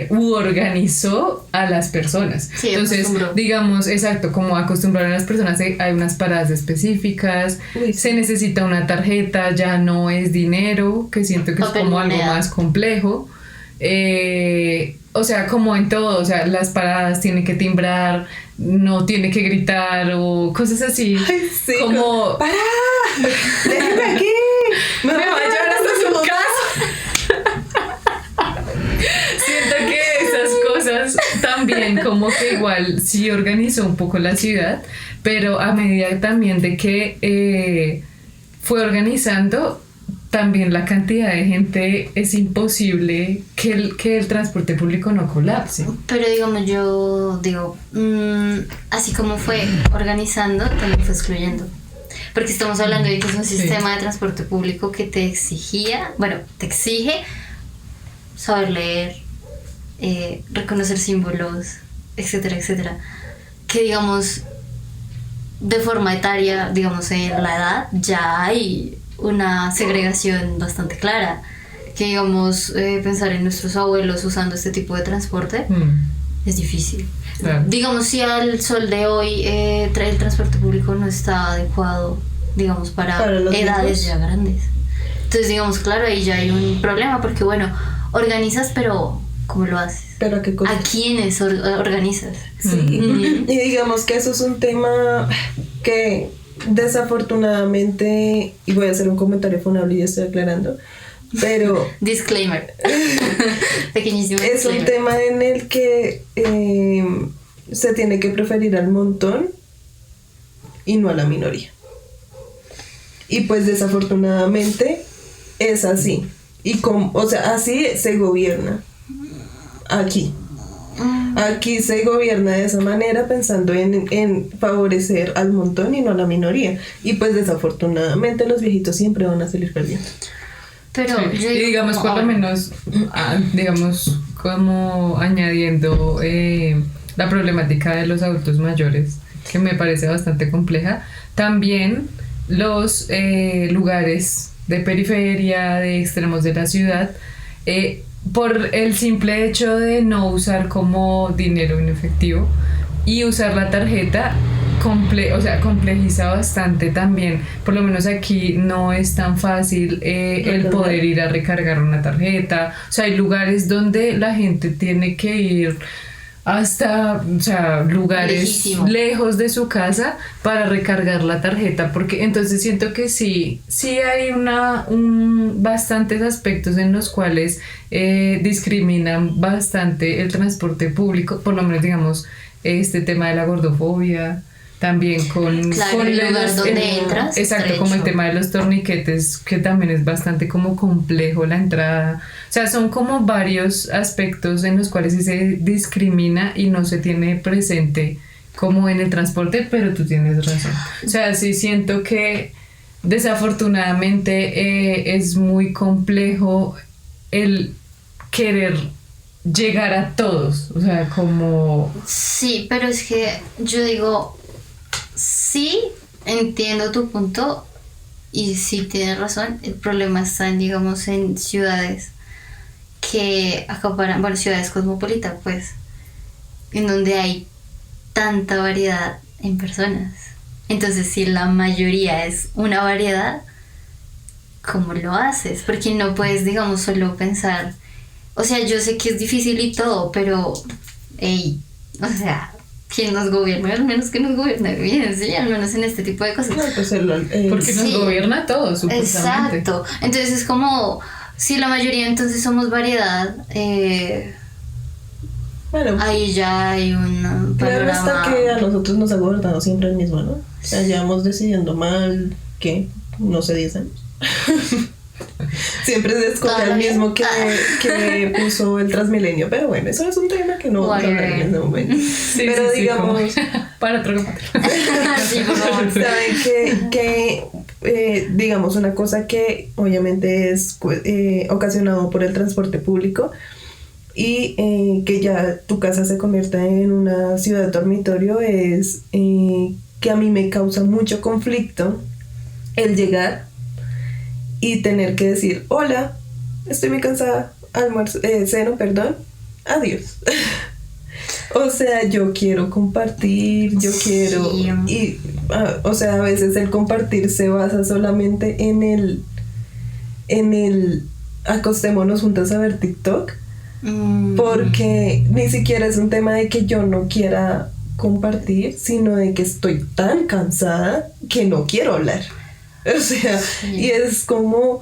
u organizó a las personas. Sí, Entonces, acostumbró. digamos, exacto, como acostumbrar a las personas, hay unas paradas específicas, Uy, sí. se necesita una tarjeta, ya no es dinero, que siento que Papel es como algo moneda. más complejo. O sea, como en todo, o sea, las paradas tienen que timbrar, no tiene que gritar o cosas así. Ay, sí, como ¡para! ¡Déjame aquí! me va a llevar hasta su casa. Siento que esas cosas también como que igual sí organizó un poco la ciudad, pero a medida también de que fue organizando, también la cantidad de gente es imposible que el transporte público no colapse. Pero digamos, yo digo, así como fue organizando, también fue excluyendo. Porque estamos hablando de que es un Sí. sistema de transporte público que te exige saber leer, reconocer símbolos, etcétera, etcétera. Que digamos, de forma etaria, digamos en la edad, ya hay una segregación bastante clara. Que digamos, pensar en nuestros abuelos usando este tipo de transporte es difícil. Claro. Digamos, si al sol de hoy el transporte público no está adecuado, digamos, para Para los edades hijos. ya grandes. Entonces, digamos, claro, ahí ya hay un problema porque, bueno, organizas, pero ¿cómo lo haces? ¿Pero a qué cosa? ¿A quiénes organizas? Sí. Y digamos que eso es un tema que desafortunadamente, y voy a hacer un comentario funable y ya estoy aclarando, pero Disclaimer. Pequeñísimo es un disclaimer. tema en el que se tiene que preferir al montón y no a la minoría. Y pues desafortunadamente es así. Y o sea, así se gobierna aquí. Aquí se gobierna de esa manera pensando en favorecer al montón y no a la minoría. Y pues desafortunadamente los viejitos siempre van a salir perdiendo. Pero Sí, yo y digo digamos, como, por lo menos, digamos, como añadiendo la problemática de los adultos mayores, que me parece bastante compleja, también los lugares de periferia, de extremos de la ciudad, por el simple hecho de no usar como dinero en efectivo y usar la tarjeta, complejiza bastante también. Por lo menos aquí no es tan fácil el poder ir a recargar una tarjeta. O sea, hay lugares donde la gente tiene que ir hasta, o sea, lugares Lejísimo. lejos de su casa para recargar la tarjeta, porque entonces siento que sí hay bastantes aspectos en los cuales discriminan bastante el transporte público, por lo menos digamos este tema de la gordofobia, también con Claro, el lugar donde entras, exacto, como el estrecho. tema de los torniquetes, que también es bastante como complejo la entrada. O sea, son como varios aspectos en los cuales sí se discrimina y no se tiene presente como en el transporte, pero tú tienes razón. O sea, sí siento que desafortunadamente es muy complejo el querer llegar a todos, o sea, como... Sí, pero es que yo digo, sí, entiendo tu punto y sí tienes razón. El problema está en, digamos, en ciudades que acaparan, bueno, ciudades cosmopolitas, pues, en donde hay tanta variedad en personas. Entonces, si la mayoría es una variedad, ¿cómo lo haces? Porque no puedes, digamos, solo pensar. O sea, yo sé que es difícil y todo, pero, ey, o sea, quien nos gobierna, al menos que nos gobierne bien, sí, al menos en este tipo de cosas. No, pues Porque nos Sí. gobierna a todos, supuestamente. Exacto. Entonces es como, si la mayoría entonces somos variedad, bueno, ahí ya hay un claro panorama. está que a nosotros nos ha gobernado siempre el mismo, ¿no? O sea, llevamos decidiendo mal, ¿qué? No sé, 10 años. Siempre se escoge al Todavía. mismo que puso el Transmilenio, pero bueno, eso es un tema que no vamos a hablar en este momento. Sí, Pero sí, digamos, para otro capítulo. Sí, por favor. saben que digamos, una cosa que obviamente es ocasionado por el transporte público y que ya tu casa se convierta en una ciudad dormitorio es que a mí me causa mucho conflicto el llegar y tener que decir, hola, estoy muy cansada, ceno, perdón, adiós. O sea, yo quiero compartir, yo quiero... Sí. Y, o sea, a veces el compartir se basa solamente en el acostémonos juntas a ver TikTok, porque ni siquiera es un tema de que yo no quiera compartir, sino de que estoy tan cansada que no quiero hablar. O sea, y es como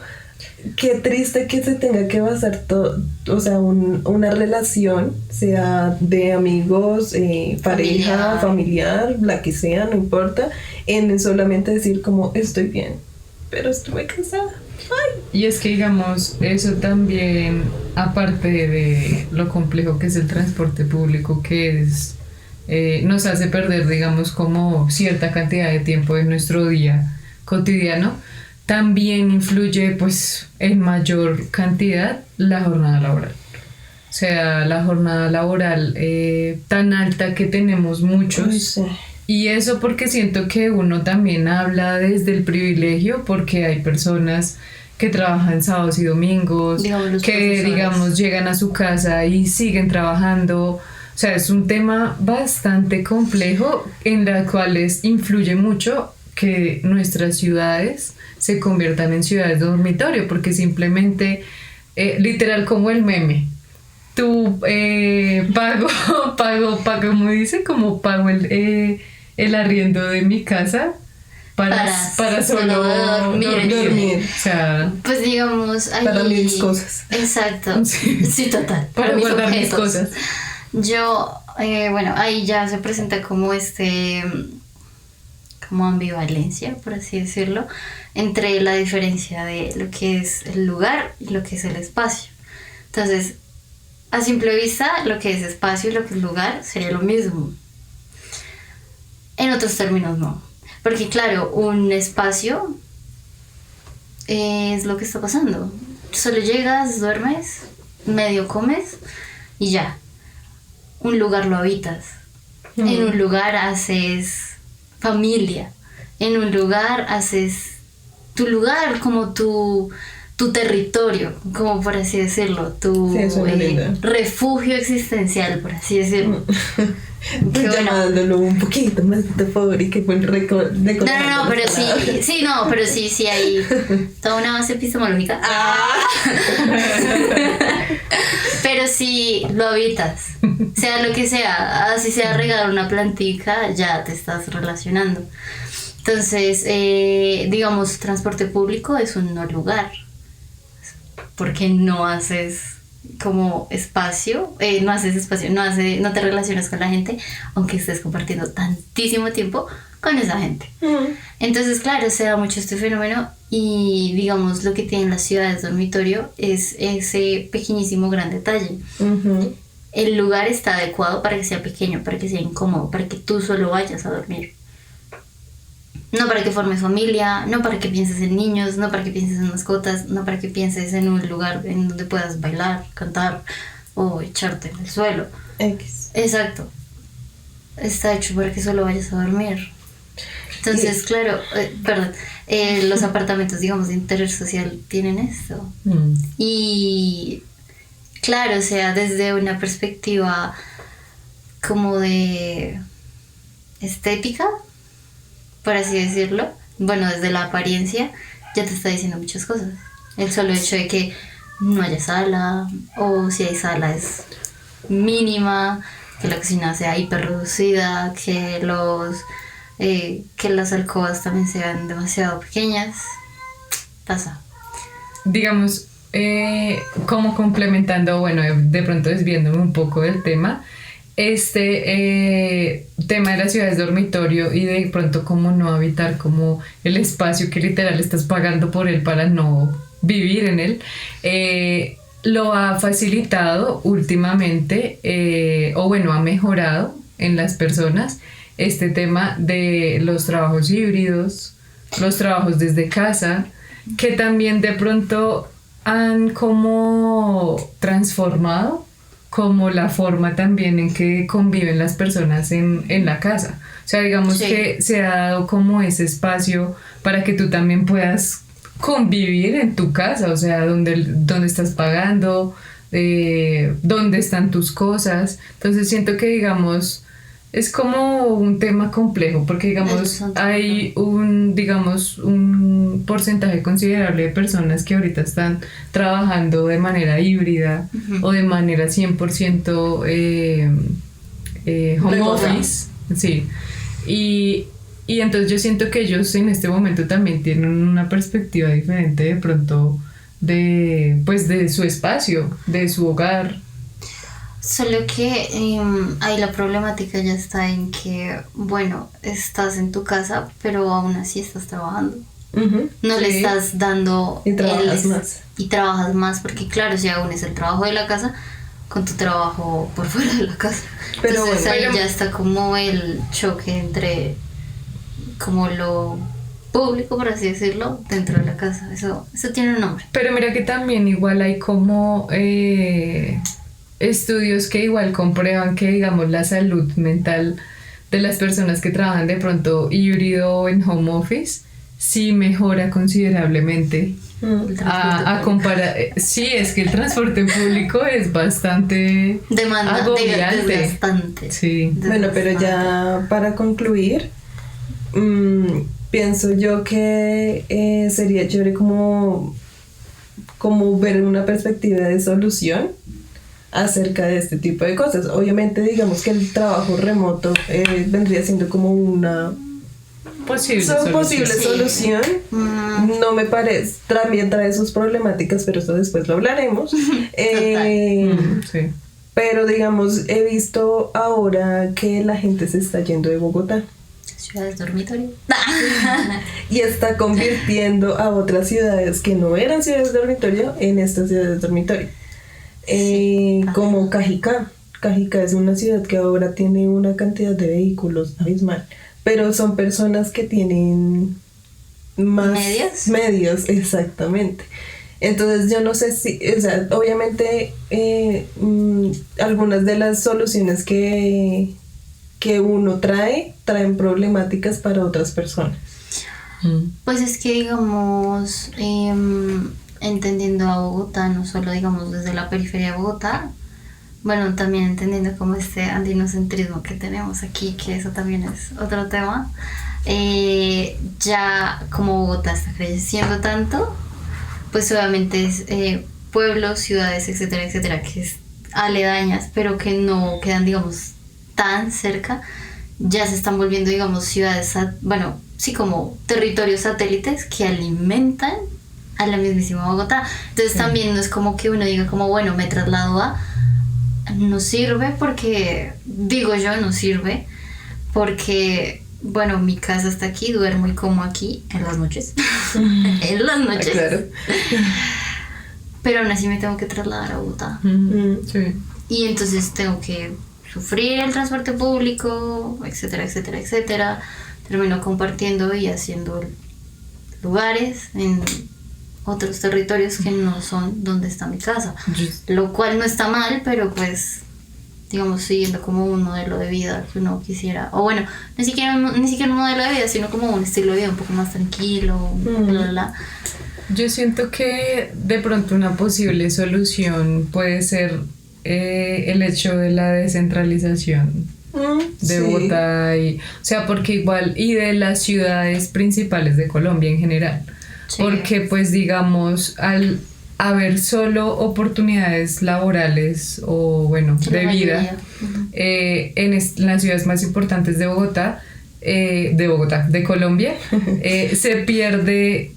qué triste que se tenga que basar todo, o sea, una relación, sea de amigos, pareja, familiar, la que sea, no importa, en solamente decir como estoy bien, pero estoy muy cansada. Ay. Y es que digamos, eso también, aparte de lo complejo que es el transporte público, que es nos hace perder, digamos, como cierta cantidad de tiempo de nuestro día cotidiano, también influye pues en mayor cantidad la jornada laboral. O sea, la jornada laboral tan alta que tenemos muchos. Ay, sí. Y eso porque siento que uno también habla desde el privilegio, porque hay personas que trabajan sábados y domingos, Digamos, los que profesores. digamos llegan a su casa y siguen trabajando. O sea, es un tema bastante complejo en el cual influye mucho que nuestras ciudades se conviertan en ciudades de dormitorio, porque simplemente, literal como el meme, tú pago, ¿cómo dice? Como pago el arriendo de mi casa para solo dormir. O sea, pues digamos, ahí, para mis cosas. Exacto. Sí, total. Para guardar mis cosas. Yo, bueno, ahí ya se presenta como como ambivalencia, por así decirlo, entre la diferencia de lo que es el lugar y lo que es el espacio. Entonces, a simple vista, lo que es espacio y lo que es lugar sería lo mismo. En otros términos, no. Porque claro, un espacio es lo que está pasando. Solo llegas, duermes, medio comes y ya. Un lugar lo habitas. En un lugar haces familia. En un lugar haces tu lugar, como tu territorio, como por así decirlo, tu refugio existencial, por así decirlo. Llamándolo un poquito más metafórico y pues No, pero sí hay toda una base epistemológica. Pero sí lo habitas, sea lo que sea, así sea regar una plantica, ya te estás relacionando. Entonces, digamos, transporte público es un no lugar, porque no haces como espacio, no te relacionas con la gente, aunque estés compartiendo tantísimo tiempo con esa gente. Entonces, claro, se da mucho este fenómeno y, digamos, lo que tienen las ciudades dormitorio es ese pequeñísimo gran detalle. El lugar está adecuado para que sea pequeño, para que sea incómodo, para que tú solo vayas a dormir. No para que formes familia, no para que pienses en niños, no para que pienses en mascotas, no para que pienses en un lugar en donde puedas bailar, cantar o echarte en el suelo. Exacto. Está hecho para que solo vayas a dormir. Entonces, claro, los apartamentos, digamos, de interés social tienen esto. Y claro, o sea, desde una perspectiva como de estética, por así decirlo, bueno, desde la apariencia ya te está diciendo muchas cosas. El solo hecho de que no haya sala, o si hay sala es mínima, que la cocina sea hiper reducida, que las alcobas también sean demasiado pequeñas. Pasa. Digamos, como complementando, bueno, de pronto desviándome un poco del tema, tema de las ciudades dormitorio y de pronto cómo no habitar como el espacio que literal estás pagando por él para no vivir en él, lo ha facilitado últimamente, o bueno, ha mejorado en las personas este tema de los trabajos híbridos, los trabajos desde casa, que también de pronto han como transformado como la forma también en que conviven las personas en la casa. O sea, digamos que se ha dado como ese espacio para que tú también puedas convivir en tu casa, o sea, donde estás pagando, dónde están tus cosas. Entonces siento que, digamos, es como un tema complejo, porque, digamos, hay un porcentaje considerable de personas que ahorita están trabajando de manera híbrida o de manera 100% home office. Sí. Y entonces yo siento que ellos en este momento también tienen una perspectiva diferente de pronto de su espacio, de su hogar. Solo que ahí la problemática ya está en que, bueno, estás en tu casa, pero aún así estás trabajando. No le estás dando... Y trabajas más. Y trabajas más, porque claro, si aún es el trabajo de la casa con tu trabajo por fuera de la casa. Pero entonces ahí ya está como el choque entre como lo público, por así decirlo, dentro de la casa. Eso tiene un nombre. Pero mira que también igual hay como... estudios que igual comprueban que, digamos, la salud mental de las personas que trabajan de pronto híbrido en home office sí mejora considerablemente a comparar. Sí, es que el transporte público es bastante agobiante. Desgastante. Sí. Bueno, pero ya para concluir, pienso yo que sería chévere como ver una perspectiva de solución acerca de este tipo de cosas. Obviamente, digamos que el trabajo remoto vendría siendo como una posible solución. No me parece, también trae sus problemáticas, pero eso después lo hablaremos. Sí. Pero digamos, he visto ahora que la gente se está yendo de Bogotá. Ciudades dormitorio. Y está convirtiendo a otras ciudades que no eran ciudades dormitorio en estas ciudades dormitorio. Como Cajicá. Cajicá es una ciudad que ahora tiene una cantidad de vehículos abismal, pero son personas que tienen más medios, exactamente. Entonces yo no sé si, o sea, obviamente algunas de las soluciones que uno traen problemáticas para otras personas. Pues es que digamos, entendiendo a Bogotá, no solo digamos desde la periferia de Bogotá, bueno, también entendiendo como este andinocentrismo que tenemos aquí, que eso también es otro tema, ya como Bogotá está creciendo tanto, pues obviamente es pueblos, ciudades, etcétera, etcétera, que es aledañas, pero que no quedan, digamos, tan cerca, ya se están volviendo, digamos, ciudades, bueno, sí, como territorios satélites que alimentan a la mismísima Bogotá. Entonces también no es como que uno diga como, bueno, me traslado a... No sirve porque, digo yo, no sirve porque, bueno, mi casa está aquí, duermo y como aquí en las noches. En las noches. Claro. Pero aún así me tengo que trasladar a Bogotá. Sí. Y entonces tengo que sufrir el transporte público, etcétera, etcétera, etcétera. Termino compartiendo y haciendo lugares en otros territorios que no son donde está mi casa. Lo cual no está mal, pero pues, digamos, siguiendo como un modelo de vida que uno quisiera. O bueno, ni siquiera un modelo de vida, sino como un estilo de vida un poco más tranquilo, bla, bla, bla. Yo siento que de pronto una posible solución puede ser el hecho de la descentralización de Bogotá, o sea, porque igual, y de las ciudades principales de Colombia en general, porque pues digamos, al haber solo oportunidades laborales o bueno, de vida en las ciudades más importantes de Bogotá, de Colombia, se pierde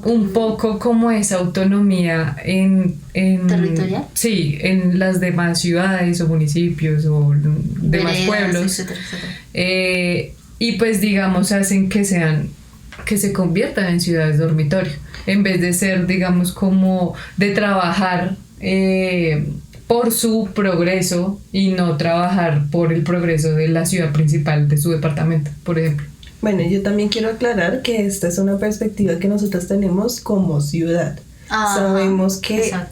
un poco como esa autonomía en ¿territorial? Sí, en las demás ciudades o municipios o demás pueblos, etcétera, etcétera. y pues digamos hacen que se conviertan en ciudades dormitorio en vez de ser, digamos, como de trabajar por su progreso y no trabajar por el progreso de la ciudad principal de su departamento, por ejemplo. Bueno, yo también quiero aclarar que esta es una perspectiva que nosotros tenemos como ciudad. Sabemos que claro,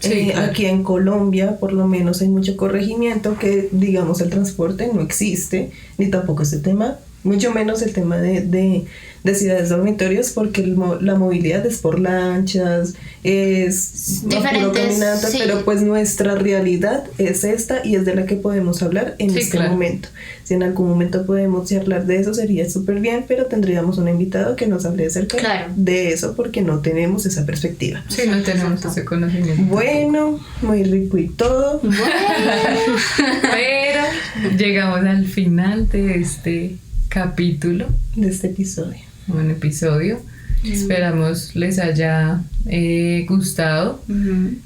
aquí en Colombia por lo menos hay mucho corregimiento, que digamos el transporte no existe, ni tampoco ese tema, mucho menos el tema de ciudades dormitorios, porque la movilidad es por lanchas, es caminata, sí. Pero pues nuestra realidad es esta y es de la que podemos hablar en este momento. Si en algún momento podemos hablar de eso sería súper bien, pero tendríamos un invitado que nos hable acerca de eso, porque no tenemos esa perspectiva. Sí, no tenemos ese conocimiento. Bueno, muy rico y todo. Bueno. Pero llegamos al final de este capítulo, de este episodio. Un episodio. Esperamos les haya gustado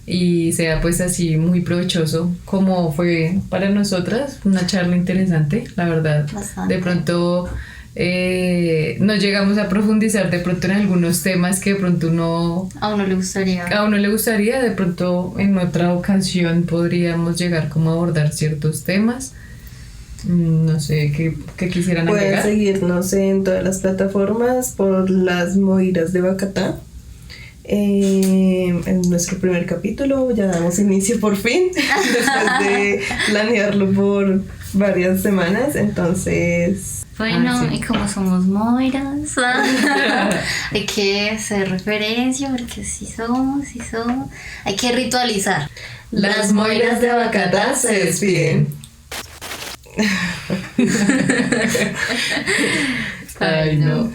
y sea pues así muy provechoso como fue para nosotras, una charla interesante, la verdad. Bastante. De pronto no llegamos a profundizar de pronto en algunos temas que de pronto a uno le gustaría, de pronto en otra ocasión podríamos llegar como a abordar ciertos temas. No sé, ¿qué quisieran agregar? Pueden seguirnos en todas las plataformas por las Moiras de Bacatá. En nuestro primer capítulo ya damos inicio por fin, después de planearlo por varias semanas, entonces... Bueno, y como somos Moiras, hay que hacer referencia, porque sí somos, hay que ritualizar. Las Moiras de Bacatá se despiden. Ay, no.